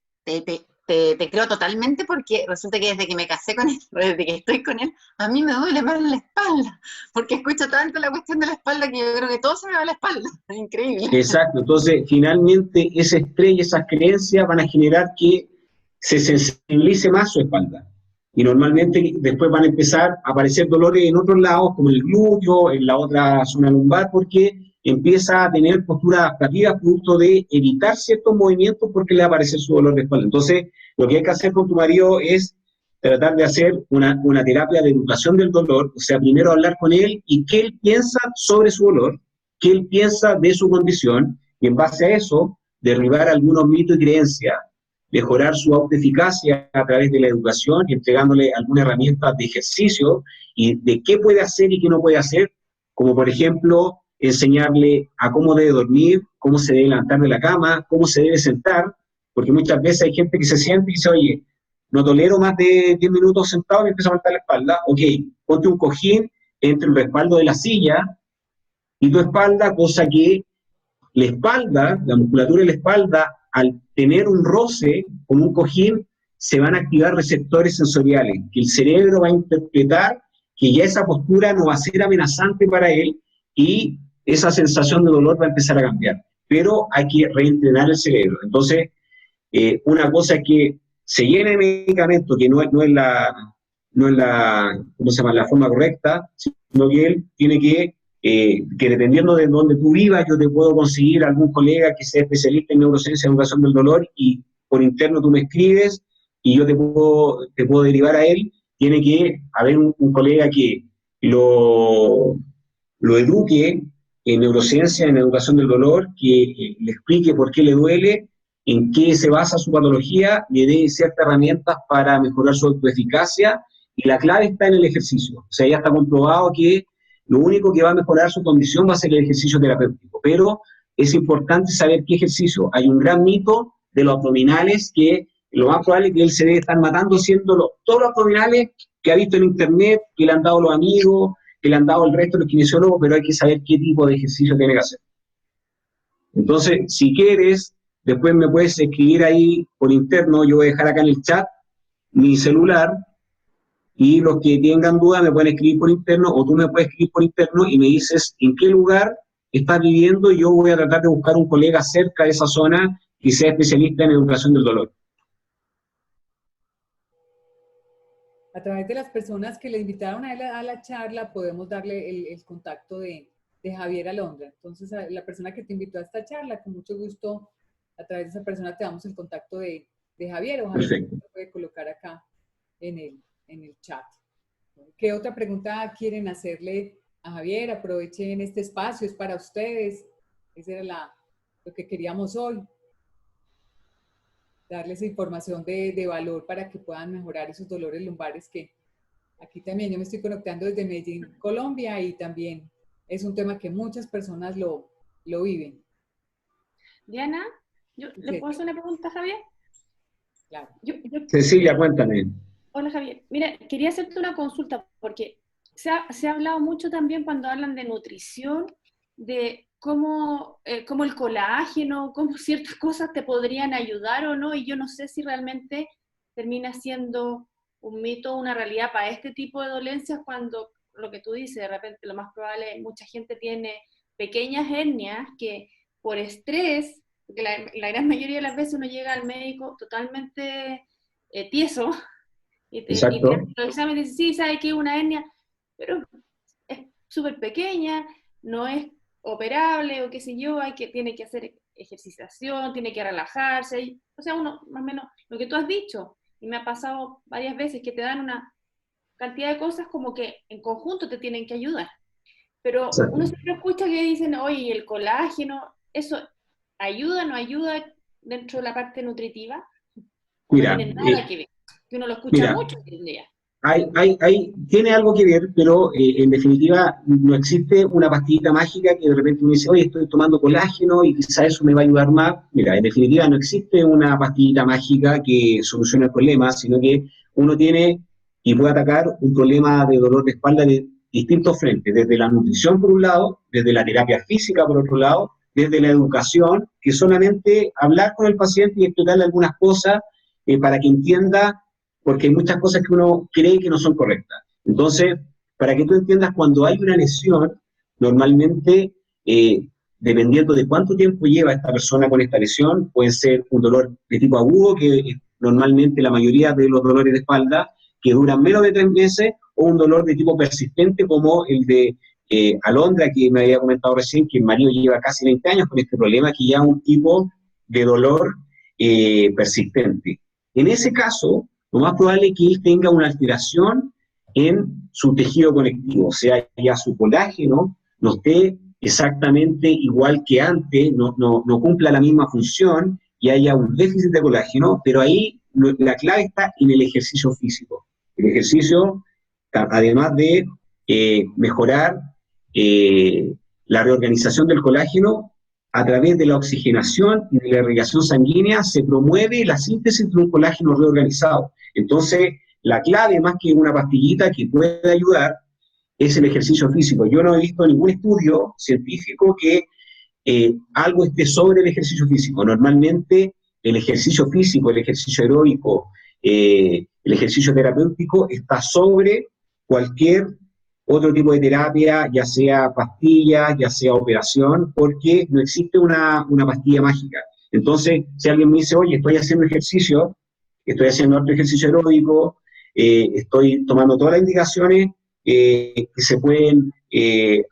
te creo totalmente porque resulta que desde que me casé con él, desde que estoy con él, a mí me duele más la espalda, porque escucho tanto la cuestión de la espalda que yo creo que todo se me va a la espalda. Es increíble. exacto, entonces finalmente ese estrés y esas creencias van a generar que se sensibilice más su espalda. Y normalmente después van a empezar a aparecer dolores en otros lados, como el glúteo, en la otra zona lumbar, porque empieza a tener posturas adaptativas producto de evitar ciertos movimientos porque le va a aparecer su dolor de espalda. Entonces, lo que hay que hacer con tu marido es tratar de hacer una terapia de educación del dolor, o sea, primero hablar con él y qué él piensa sobre su dolor, qué él piensa de su condición, y en base a eso, derribar algunos mitos y creencias, mejorar su autoeficacia a través de la educación, entregándole alguna herramienta de ejercicio y de qué puede hacer y qué no puede hacer, como por ejemplo enseñarle a cómo debe dormir, cómo se debe levantar de la cama, cómo se debe sentar, porque muchas veces hay gente que se siente y dice, oye, no tolero más de 10 minutos sentado y me empieza a faltar la espalda, ok, ponte un cojín entre el respaldo de la silla y tu espalda, cosa que la espalda, la musculatura de la espalda, al tener un roce con un cojín, se van a activar receptores sensoriales, que el cerebro va a interpretar que ya esa postura no va a ser amenazante para él y esa sensación de dolor va a empezar a cambiar. Pero hay que reentrenar el cerebro. Entonces, una cosa es que se llene de medicamento que no es la, ¿cómo se llama?, la forma correcta, sino que él tiene que dependiendo de donde tú vivas, yo te puedo conseguir algún colega que sea especialista en neurociencia y educación del dolor y por interno tú me escribes y yo te puedo derivar a él. Tiene que haber un colega que lo eduque en neurociencia, en educación del dolor, que le explique por qué le duele, en qué se basa su patología, le dé ciertas herramientas para mejorar su autoeficacia y la clave está en el ejercicio. O sea, ya está comprobado que lo único que va a mejorar su condición va a ser el ejercicio terapéutico, pero es importante saber qué ejercicio. Hay un gran mito de los abdominales que lo más probable es que él se debe estar matando haciendo todos los abdominales que ha visto en internet, que le han dado los amigos, que le han dado el resto de los kinesiólogos, pero hay que saber qué tipo de ejercicio tiene que hacer. Entonces, si quieres, después me puedes escribir ahí por interno, yo voy a dejar acá en el chat mi celular, y los que tengan dudas me pueden escribir por interno, o tú me puedes escribir por interno y me dices en qué lugar estás viviendo, y yo voy a tratar de buscar un colega cerca de esa zona que sea especialista en educación del dolor. A través de las personas que le invitaron a la charla, podemos darle el contacto de Javier Alondra. Entonces, a la persona que te invitó a esta charla, con mucho gusto, a través de esa persona te damos el contacto de Javier, o Javier lo puede colocar acá en el chat. ¿Qué otra pregunta quieren hacerle a Javier? Aprovechen este espacio, es para ustedes. Eso era lo que queríamos hoy. Darles información de valor para que puedan mejorar esos dolores lumbares que aquí también yo me estoy conectando desde Medellín, Colombia, y también es un tema que muchas personas lo viven. Diana, ¿le puedo hacer una pregunta a Javier? Claro. Cecilia, cuéntame. Hola Javier, mira, quería hacerte una consulta porque se ha hablado mucho también cuando hablan de nutrición, de cómo el colágeno, cómo ciertas cosas te podrían ayudar o no, y yo no sé si realmente termina siendo un mito o una realidad para este tipo de dolencias, cuando lo que tú dices, de repente lo más probable es mucha gente tiene pequeñas hernias que por estrés, porque la gran mayoría de las veces uno llega al médico totalmente tieso, y te hacen los exámenes y dices, sí, sabe que es una hernia, pero es súper pequeña, no es operable o qué sé yo, tiene que hacer ejercitación, tiene que relajarse, o sea, uno más o menos lo que tú has dicho, y me ha pasado varias veces que te dan una cantidad de cosas como que en conjunto te tienen que ayudar, pero uno siempre escucha que dicen, oye, el colágeno, ¿eso ayuda, no ayuda? dentro de la parte nutritiva? Mira, no tiene nada que ver, que uno lo escucha mucho hoy en día. Tiene algo que ver, pero en definitiva no existe una pastillita mágica que de repente uno dice, oye, estoy tomando colágeno y quizá eso me va a ayudar más. Mira, en definitiva no existe una pastillita mágica que solucione el problema, sino que uno tiene y puede atacar un problema de dolor de espalda de distintos frentes, desde la nutrición por un lado, desde la terapia física por otro lado, desde la educación, que solamente hablar con el paciente y explicarle algunas cosas para que entienda, porque hay muchas cosas que uno cree que no son correctas. Entonces, para que tú entiendas, cuando hay una lesión, normalmente, dependiendo de cuánto tiempo lleva esta persona con esta lesión, puede ser un dolor de tipo agudo, que normalmente la mayoría de los dolores de espalda, que duran menos de 3 meses, o un dolor de tipo persistente, como el de Alondra, que me había comentado recién, que el marido lleva casi 20 años con este problema, que ya es un tipo de dolor persistente. En ese caso, lo más probable es que él tenga una alteración en su tejido conectivo, o sea, ya su colágeno no esté exactamente igual que antes, no cumpla la misma función y haya un déficit de colágeno, pero ahí la clave está en el ejercicio físico. El ejercicio, además de mejorar la reorganización del colágeno, a través de la oxigenación y de la irrigación sanguínea se promueve la síntesis de un colágeno reorganizado. Entonces, la clave, más que una pastillita que puede ayudar, es el ejercicio físico. Yo no he visto ningún estudio científico que algo esté sobre el ejercicio físico. Normalmente, el ejercicio físico, el ejercicio aeróbico, el ejercicio terapéutico está sobre cualquier otro tipo de terapia, ya sea pastilla, ya sea operación, porque no existe una pastilla mágica. Entonces, si alguien me dice, oye, estoy haciendo ejercicio, estoy haciendo otro ejercicio aeróbico, estoy tomando todas las indicaciones que se pueden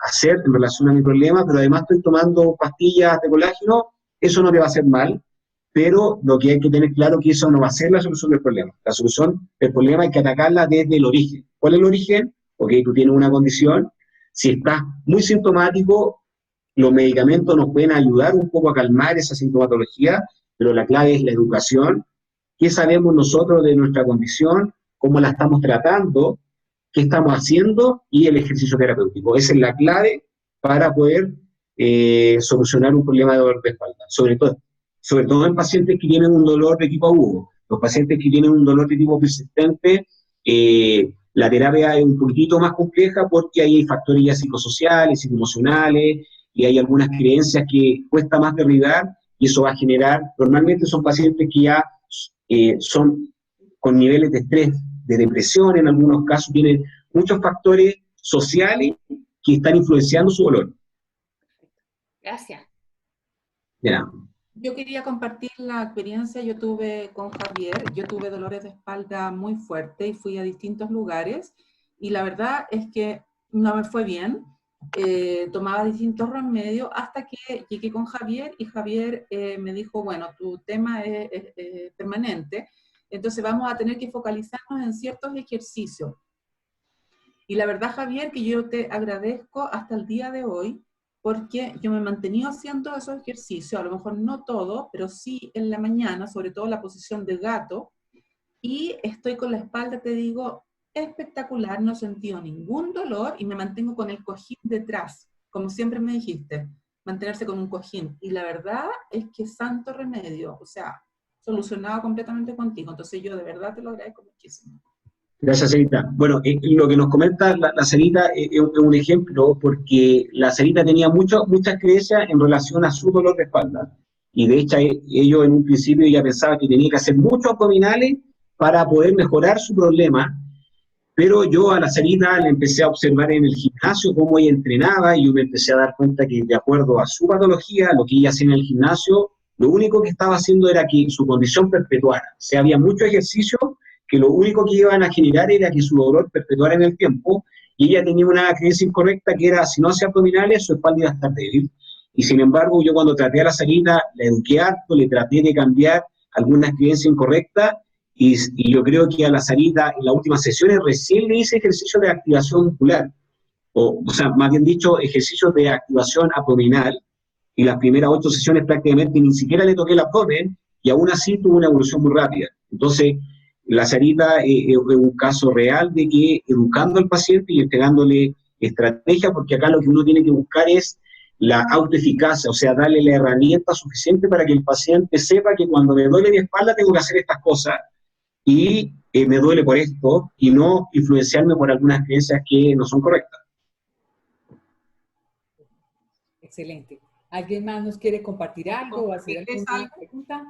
hacer en relación a mi problema, pero además estoy tomando pastillas de colágeno, eso no te va a hacer mal, pero lo que hay que tener claro es que eso no va a ser la solución del problema. La solución del problema hay que atacarla desde el origen. ¿Cuál es el origen? Ok, tú tienes una condición, si estás muy sintomático, los medicamentos nos pueden ayudar un poco a calmar esa sintomatología, pero la clave es la educación, qué sabemos nosotros de nuestra condición, cómo la estamos tratando, qué estamos haciendo y el ejercicio terapéutico. Esa es la clave para poder solucionar un problema de dolor de espalda, sobre todo en pacientes que tienen un dolor de tipo agudo. Los pacientes que tienen un dolor de tipo persistente, la terapia es un poquitito más compleja porque ahí hay factores ya psicosociales, psicoemocionales, y hay algunas creencias que cuesta más derribar, y eso va a generar, normalmente son pacientes que ya son con niveles de estrés, de depresión, en algunos casos tienen muchos factores sociales que están influenciando su dolor. Gracias. Yeah. Yo quería compartir la experiencia yo tuve con Javier. Yo tuve dolores de espalda muy fuertes y fui a distintos lugares y la verdad es que no me fue bien. Tomaba distintos remedios hasta que llegué con Javier y Javier me dijo, bueno, tu tema es permanente, entonces vamos a tener que focalizarnos en ciertos ejercicios. Y la verdad, Javier, que yo te agradezco hasta el día de hoy, porque yo me he mantenido haciendo esos ejercicios, a lo mejor no todo, pero sí en la mañana, sobre todo la posición de gato, y estoy con la espalda, te digo, espectacular, no he sentido ningún dolor y me mantengo con el cojín detrás, como siempre me dijiste, mantenerse con un cojín. Y la verdad es que santo remedio, o sea, solucionado completamente contigo. Entonces yo de verdad te lo agradezco muchísimo. Gracias, Sarita. Bueno, lo que nos comenta la Sarita es un ejemplo, porque la Sarita tenía muchas creencias en relación a su dolor de espalda. Y de hecho, ellos en un principio ya pensaban que tenía que hacer muchos abdominales para poder mejorar su problema. Pero yo a la Sarita le empecé a observar en el gimnasio cómo ella entrenaba, y yo me empecé a dar cuenta que de acuerdo a su patología, lo que ella hacía en el gimnasio, lo único que estaba haciendo era que su condición perpetuara. O sea, había mucho ejercicio que lo único que iban a generar era que su dolor perpetuara en el tiempo, y ella tenía una creencia incorrecta que era, si no hacía abdominales, su espalda iba a estar débil. Y sin embargo, yo cuando traté a la Sarita, la eduqué harto, le traté de cambiar algunas creencias incorrectas, y yo creo que a la Sarita, en las últimas sesiones, recién le hice ejercicio de activación muscular, o sea, más bien dicho, ejercicios de activación abdominal, y las primeras 8 sesiones prácticamente ni siquiera le toqué el abdomen, y aún así tuvo una evolución muy rápida. Entonces, la Sarita es un caso real de que educando al paciente y entregándole estrategia, porque acá lo que uno tiene que buscar es la autoeficacia, o sea, darle la herramienta suficiente para que el paciente sepa que cuando me duele mi espalda tengo que hacer estas cosas, y me duele por esto, y no influenciarme por algunas creencias que no son correctas. Excelente. ¿Alguien más nos quiere compartir algo o hacer alguna pregunta?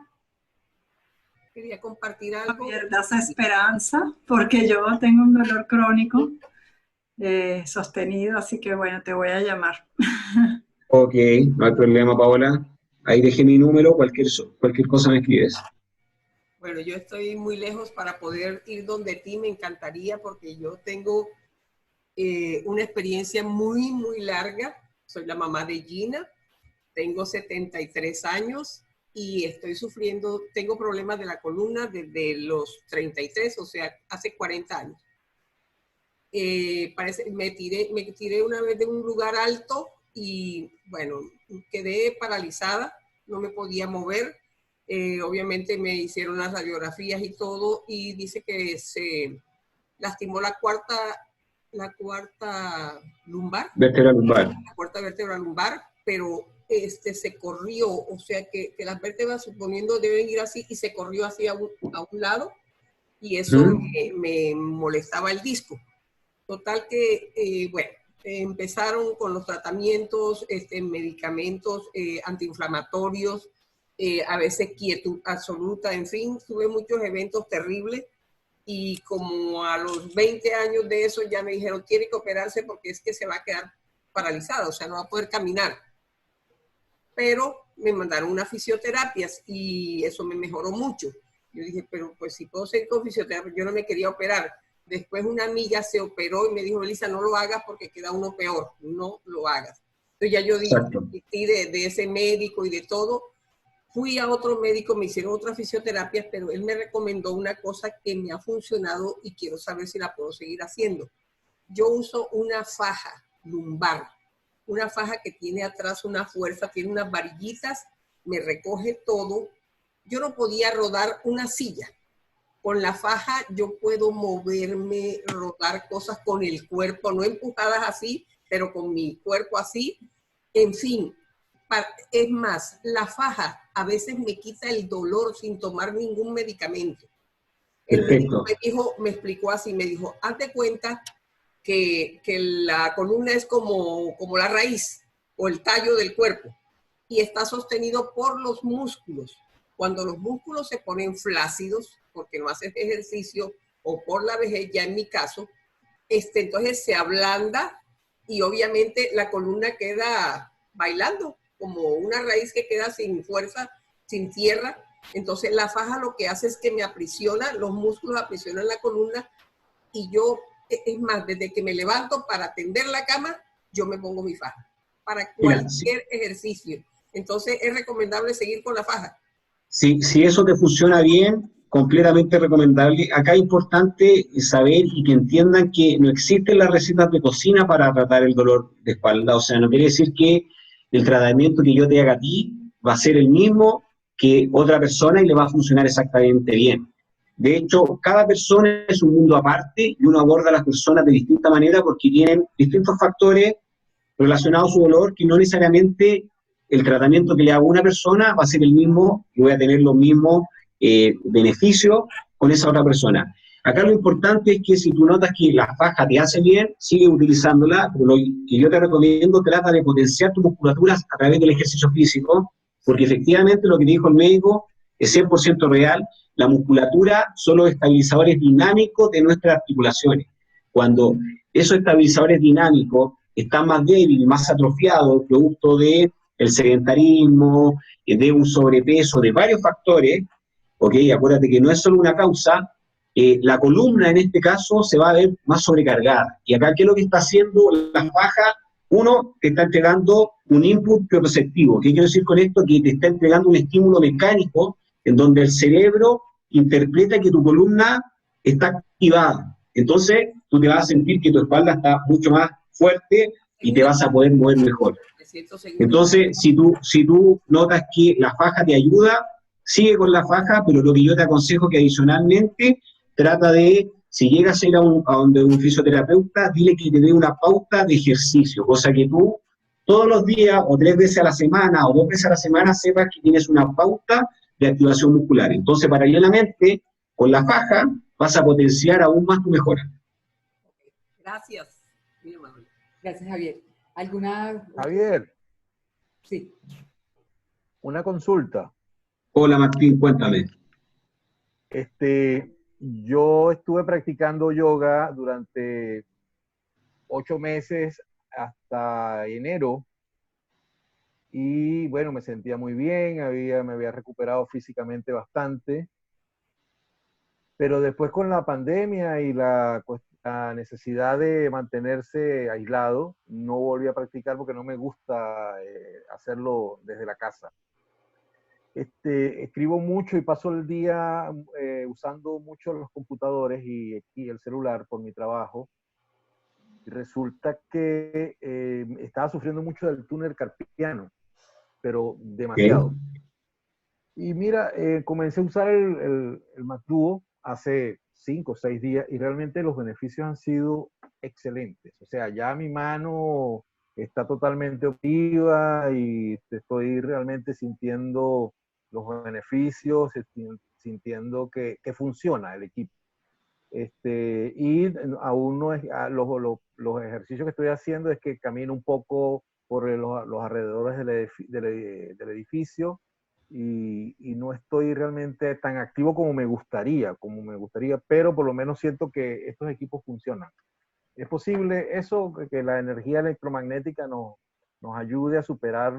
Quería compartir algo. Javier, das esperanza, porque yo tengo un dolor crónico sostenido, así que bueno, te voy a llamar. Ok, no hay problema, Paola. Ahí dejé mi número, cualquier cosa me escribes. Bueno, yo estoy muy lejos para poder ir donde ti, me encantaría, porque yo tengo una experiencia muy, muy larga. Soy la mamá de Gina, tengo 73 años y estoy sufriendo, tengo problemas de la columna desde los 33, o sea, hace 40 años. Me tiré una vez de un lugar alto y, bueno, quedé paralizada, no me podía mover. Obviamente me hicieron las radiografías y todo, y dice que se lastimó la cuarta lumbar. Vértebra lumbar. La cuarta vértebra lumbar, pero se corrió, o sea que las vértebras, suponiendo, deben ir así, y se corrió hacia a un lado, y eso me molestaba el disco. Total que, bueno, empezaron con los tratamientos, medicamentos antiinflamatorios, a veces quietud absoluta, en fin, tuve muchos eventos terribles, y como a los 20 años de eso ya me dijeron, tiene que operarse porque es que se va a quedar paralizada, o sea, no va a poder caminar. Pero me mandaron unas fisioterapias y eso me mejoró mucho. Yo dije, pero pues si puedo seguir con fisioterapia, yo no me quería operar. Después una amiga se operó y me dijo, Elisa, no lo hagas porque queda uno peor, no lo hagas. Entonces ya yo dije de ese médico y de todo. Fui a otro médico, me hicieron otras fisioterapias, pero él me recomendó una cosa que me ha funcionado y quiero saber si la puedo seguir haciendo. Yo uso una faja lumbar, una faja que tiene atrás una fuerza, tiene unas varillitas, me recoge todo. Yo no podía rodar una silla. Con la faja yo puedo moverme, rodar cosas con el cuerpo, no empujadas así, pero con mi cuerpo así. En fin, es más, la faja a veces me quita el dolor sin tomar ningún medicamento. El médico me explicó así, me dijo, haz de cuenta que la columna es como la raíz o el tallo del cuerpo y está sostenido por los músculos. Cuando los músculos se ponen flácidos, porque no haces ejercicio o por la vejez, ya en mi caso, entonces se ablanda y obviamente la columna queda bailando, como una raíz que queda sin fuerza, sin tierra. Entonces la faja lo que hace es que me aprisiona, los músculos aprisionan la columna y yo, es más, desde que me levanto para tender la cama, yo me pongo mi faja para cualquier ejercicio. Entonces es recomendable seguir con la faja. Si eso te funciona bien, completamente recomendable. Acá es importante saber y que entiendan que no existen las recetas de cocina para tratar el dolor de espalda. O sea, no quiere decir que el tratamiento que yo te haga a ti va a ser el mismo que otra persona y le va a funcionar exactamente bien. De hecho, cada persona es un mundo aparte y uno aborda a las personas de distinta manera porque tienen distintos factores relacionados a su dolor que no necesariamente el tratamiento que le hago a una persona va a ser el mismo y voy a tener los mismos beneficios con esa otra persona. Acá lo importante es que si tú notas que la faja te hace bien, sigue utilizándola, pero lo que yo te recomiendo, trata de potenciar tu musculatura a través del ejercicio físico, porque efectivamente lo que te dijo el médico es 100% real. La musculatura son los estabilizadores dinámicos de nuestras articulaciones. Cuando esos estabilizadores dinámicos están más débiles, más atrofiados, producto del sedentarismo, de un sobrepeso, de varios factores, ¿ok? Acuérdate que no es solo una causa, la columna en este caso se va a ver más sobrecargada. Y acá, ¿qué es lo que está haciendo la faja? Uno, te está entregando un input propioceptivo. ¿Qué quiero decir con esto? Que te está entregando un estímulo mecánico en donde el cerebro interpreta que tu columna está activada. Entonces, tú te vas a sentir que tu espalda está mucho más fuerte y te vas a poder mover mejor. siento seguro. Entonces, si tú notas que la faja te ayuda, sigue con la faja, pero lo que yo te aconsejo que adicionalmente trata de, si llegas a ir a donde un fisioterapeuta, dile que te dé una pauta de ejercicio, cosa que tú todos los días o 3 veces a la semana o 2 veces a la semana sepas que tienes una pauta de activación muscular. Entonces, paralelamente, con la faja vas a potenciar aún más tu mejora. Gracias. Mira, Manuel. Gracias, Javier. ¿Alguna? Javier, Sí. una consulta. Hola Martín, cuéntame. Yo estuve practicando yoga durante 8 meses hasta enero y bueno, me sentía muy bien, me había recuperado físicamente bastante, pero después con la pandemia y la necesidad de mantenerse aislado, no volví a practicar porque no me gusta hacerlo desde la casa. Escribo mucho y paso el día usando mucho los computadores y el celular por mi trabajo. Y resulta que estaba sufriendo mucho del túnel carpiano, pero demasiado. Okay. Y mira, comencé a usar el MacDuo hace 5 o 6 días y realmente los beneficios han sido excelentes. O sea, ya mi mano está totalmente operativa y estoy realmente sintiendo los beneficios, sintiendo que funciona el equipo. Y aún no es, los ejercicios que estoy haciendo es que camino un poco por los alrededores del edificio y no estoy realmente tan activo como me gustaría, pero por lo menos siento que estos equipos funcionan. ¿Es posible eso, que la energía electromagnética nos ayude a superar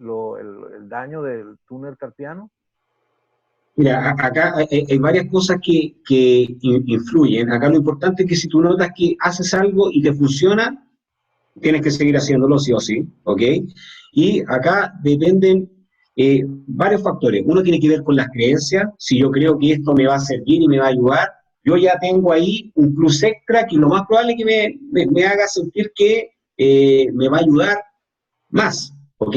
el daño del túnel carpiano? Mira, acá hay varias cosas que influyen. Acá lo importante es que si tú notas que haces algo y te funciona, tienes que seguir haciéndolo sí o sí, ¿ok? Y acá dependen varios factores. Uno tiene que ver con las creencias. Si yo creo que esto me va a servir y me va a ayudar, yo ya tengo ahí un plus extra que lo más probable es que me haga sentir que me va a ayudar más, ¿ok?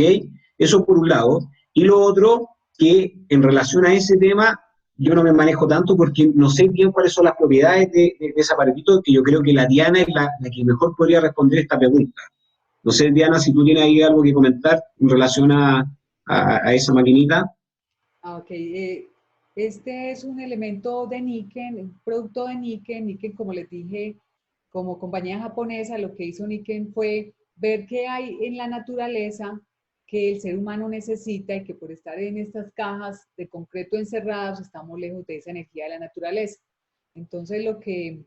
Eso por un lado. Y lo otro, que en relación a ese tema, yo no me manejo tanto porque no sé bien cuáles son las propiedades de ese aparatito, que yo creo que la Diana es la que mejor podría responder esta pregunta. No sé, Diana, si tú tienes ahí algo que comentar en relación a esa maquinita. Ok. Este es un elemento de Niken, un producto de Niken. Niken, como les dije, como compañía japonesa, lo que hizo Niken fue ver qué hay en la naturaleza que el ser humano necesita y que por estar en estas cajas de concreto encerrados estamos lejos de esa energía de la naturaleza. Entonces lo que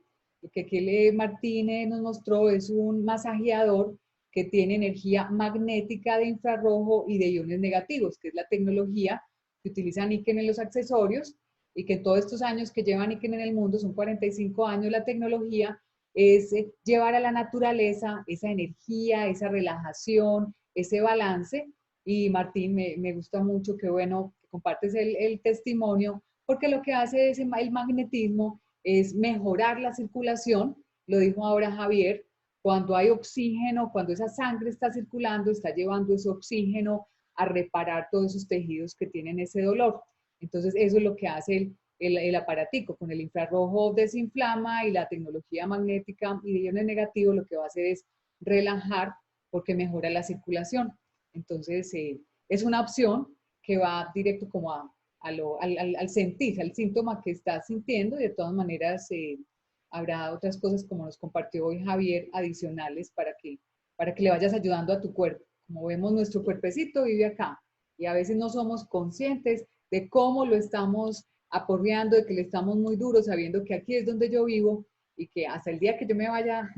aquí Martínez nos mostró es un masajeador que tiene energía magnética de infrarrojo y de iones negativos, que es la tecnología que utiliza Niken en los accesorios y que en todos estos años que lleva Niken en el mundo, son 45 años, la tecnología es llevar a la naturaleza esa energía, esa relajación, ese balance. Y Martín, me gusta mucho, qué bueno que compartes el testimonio, porque lo que hace el magnetismo es mejorar la circulación, lo dijo ahora Javier, cuando hay oxígeno, cuando esa sangre está circulando, está llevando ese oxígeno a reparar todos esos tejidos que tienen ese dolor. Entonces eso es lo que hace el aparatico, con el infrarrojo desinflama y la tecnología magnética y de iones negativos lo que va a hacer es relajar porque mejora la circulación. Entonces es una opción que va directo como al sentir, al síntoma que estás sintiendo, y de todas maneras habrá otras cosas como nos compartió hoy Javier adicionales para que le vayas ayudando a tu cuerpo. Como vemos, nuestro cuerpecito vive acá y a veces no somos conscientes de cómo lo estamos aporreando, de que le estamos muy duros, sabiendo que aquí es donde yo vivo y que hasta el día que yo me vaya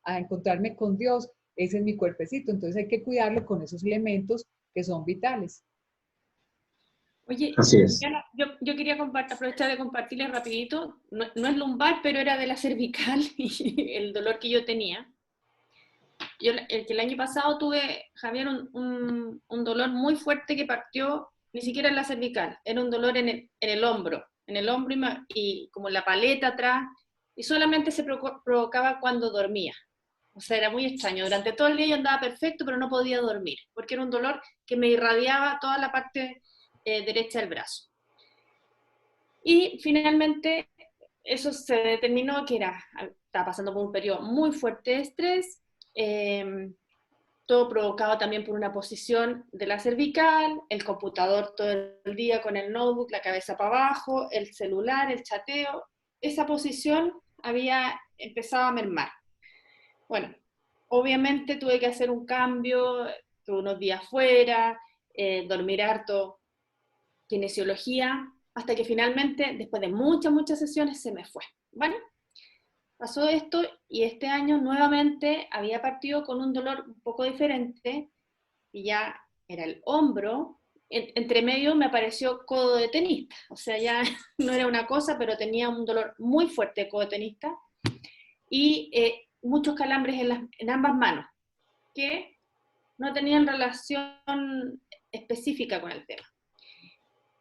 a encontrarme con Dios, ese es mi cuerpecito. Entonces hay que cuidarlo con esos elementos que son vitales. Oye, Así es. yo quería aprovechar de compartirles rapidito, no es lumbar, pero era de la cervical y el dolor que yo tenía. El año pasado tuve, Javier, un dolor muy fuerte que partió ni siquiera en la cervical, era un dolor en el hombro y como la paleta atrás, y solamente se provocaba cuando dormía. O sea, era muy extraño. Durante todo el día yo andaba perfecto, pero no podía dormir, porque era un dolor que me irradiaba toda la parte derecha del brazo. Y finalmente eso se determinó que estaba pasando por un periodo muy fuerte de estrés, todo provocado también por una posición de la cervical, el computador todo el día con el notebook, la cabeza para abajo, el celular, el chateo. Esa posición había empezado a mermar. Bueno, obviamente tuve que hacer un cambio, tuve unos días fuera, dormir harto, kinesiología, hasta que finalmente, después de muchas sesiones, se me fue. Bueno, pasó esto y este año nuevamente había partido con un dolor un poco diferente, y ya era el hombro. Entre medio me apareció codo de tenista, o sea, ya no era una cosa, pero tenía un dolor muy fuerte de codo de tenista, y muchos calambres en ambas manos, que no tenían relación específica con el tema.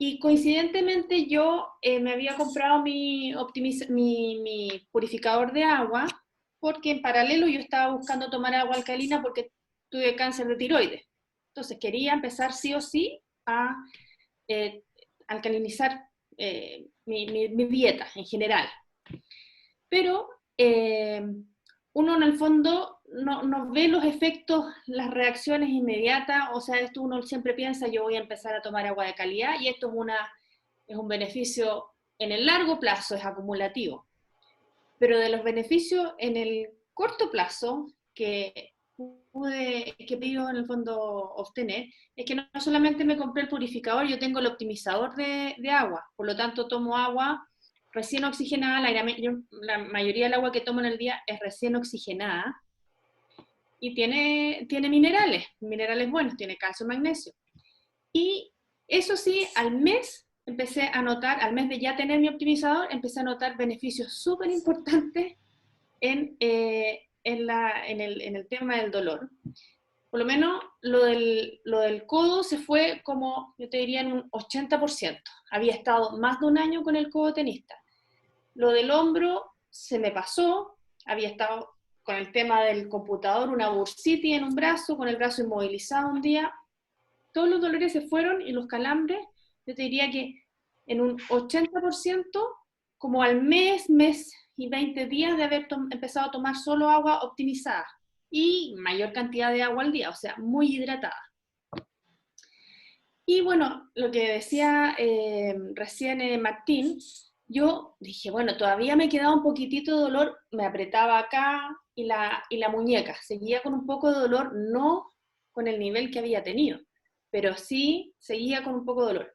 Y coincidentemente yo me había comprado mi purificador de agua, porque en paralelo yo estaba buscando tomar agua alcalina porque tuve cáncer de tiroides. Entonces quería empezar sí o sí a alcalinizar mi dieta en general. Pero uno en el fondo no ve los efectos, las reacciones inmediatas. O sea, esto uno siempre piensa, yo voy a empezar a tomar agua de calidad, y esto es un beneficio en el largo plazo, es acumulativo. Pero de los beneficios en el corto plazo que he podido en el fondo obtener, es que no solamente me compré el purificador, yo tengo el optimizador de agua, por lo tanto tomo agua recién oxigenada. La mayoría del agua que tomo en el día es recién oxigenada, y tiene minerales buenos, tiene calcio, magnesio. Y eso sí, al mes empecé a notar, al mes de ya tener mi optimizador, empecé a notar beneficios súper importantes en el tema del dolor. Por lo menos lo del codo se fue como, yo te diría, en un 80%. Había estado más de un año con el codo tenista. Lo del hombro se me pasó, había estado con el tema del computador, una bursitis en un brazo, con el brazo inmovilizado un día. Todos los dolores se fueron, y los calambres, yo te diría que en un 80%, como al mes y 20 días de haber empezado a tomar solo agua optimizada, y mayor cantidad de agua al día, o sea, muy hidratada. Y bueno, lo que decía recién Martín, yo dije, bueno, todavía me quedaba un poquitito de dolor, me apretaba acá y la muñeca, seguía con un poco de dolor, no con el nivel que había tenido, pero sí seguía con un poco de dolor.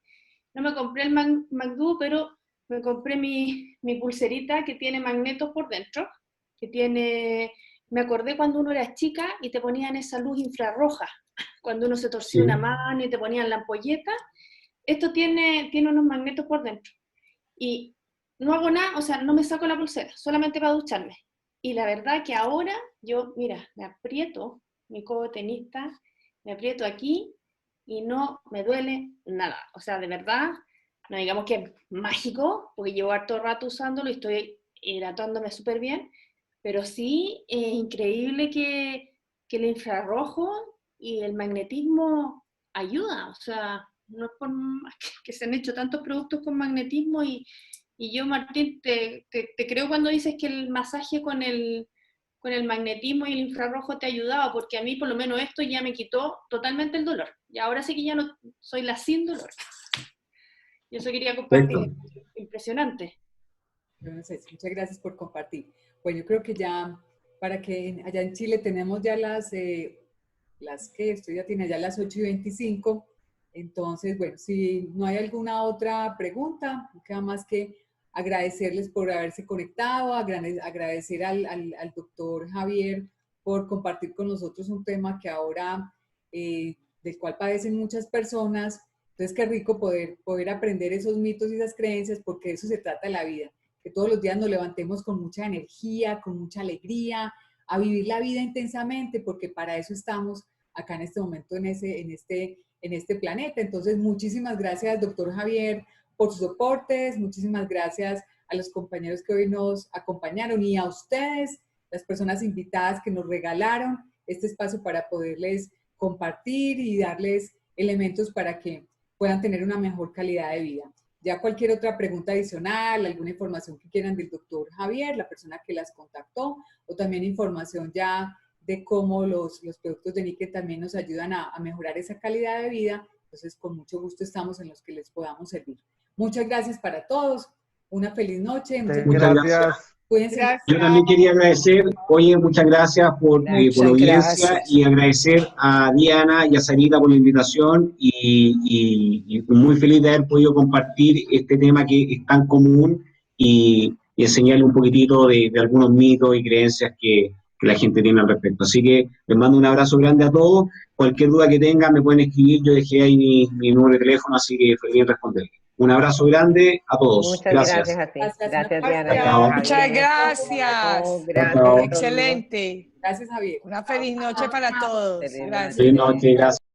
No me compré el McDo, pero me compré mi pulserita que tiene magnetos por dentro, me acordé cuando uno era chica y te ponían esa luz infrarroja, cuando uno se torcía una mano y te ponían la ampolleta. Esto tiene unos magnetos por dentro. Y no hago nada, o sea, no me saco la pulsera, solamente para ducharme. Y la verdad que ahora yo, mira, me aprieto mi codo tenista, me aprieto aquí y no me duele nada. O sea, de verdad, no digamos que es mágico, porque llevo harto rato usándolo y estoy hidratándome súper bien, pero sí es increíble que el infrarrojo y el magnetismo ayuda. O sea, no es por más que se han hecho tantos productos con magnetismo, y yo, Martín, te creo cuando dices que el masaje con el magnetismo y el infrarrojo te ha ayudado, porque a mí por lo menos esto ya me quitó totalmente el dolor. Y ahora sí que ya no soy la sin dolor. Y eso quería compartir. Perfecto. Impresionante. No sé, muchas gracias por compartir. Bueno, yo creo que ya, para que allá en Chile tenemos ya esto ya tiene ya las 8:25. Entonces, bueno, si no hay alguna otra pregunta, no queda más que agradecerles por haberse conectado, agradecer al doctor Javier por compartir con nosotros un tema que ahora, del cual padecen muchas personas. Entonces, qué rico poder aprender esos mitos y esas creencias, porque de eso se trata la vida, que todos los días nos levantemos con mucha energía, con mucha alegría, a vivir la vida intensamente, porque para eso estamos acá en este momento, en este planeta. Entonces, muchísimas gracias, doctor Javier, por sus soportes, muchísimas gracias a los compañeros que hoy nos acompañaron, y a ustedes, las personas invitadas que nos regalaron este espacio para poderles compartir y darles elementos para que puedan tener una mejor calidad de vida. Ya cualquier otra pregunta adicional, alguna información que quieran del doctor Javier, la persona que las contactó, o también información ya de cómo los productos de níquel también nos ayudan a mejorar esa calidad de vida, entonces con mucho gusto estamos en los que les podamos servir. Muchas gracias para todos, una feliz noche. Muchas gracias. Cuídense. Yo también quería agradecer, oye, muchas gracias por la audiencia y agradecer a Diana y a Sarita por la invitación y muy feliz de haber podido compartir este tema que es tan común y enseñarle un poquitito de algunos mitos y creencias que la gente tiene al respecto. Así que les mando un abrazo grande a todos. Cualquier duda que tengan me pueden escribir, yo dejé ahí mi número de teléfono, así que fue bien responder. Un abrazo grande a todos. Muchas gracias a ti. Gracias, Diana. Muchas gracias. Gracias. Excelente. Gracias, Javier. Una feliz noche para todos. Gracias. Feliz noche, gracias.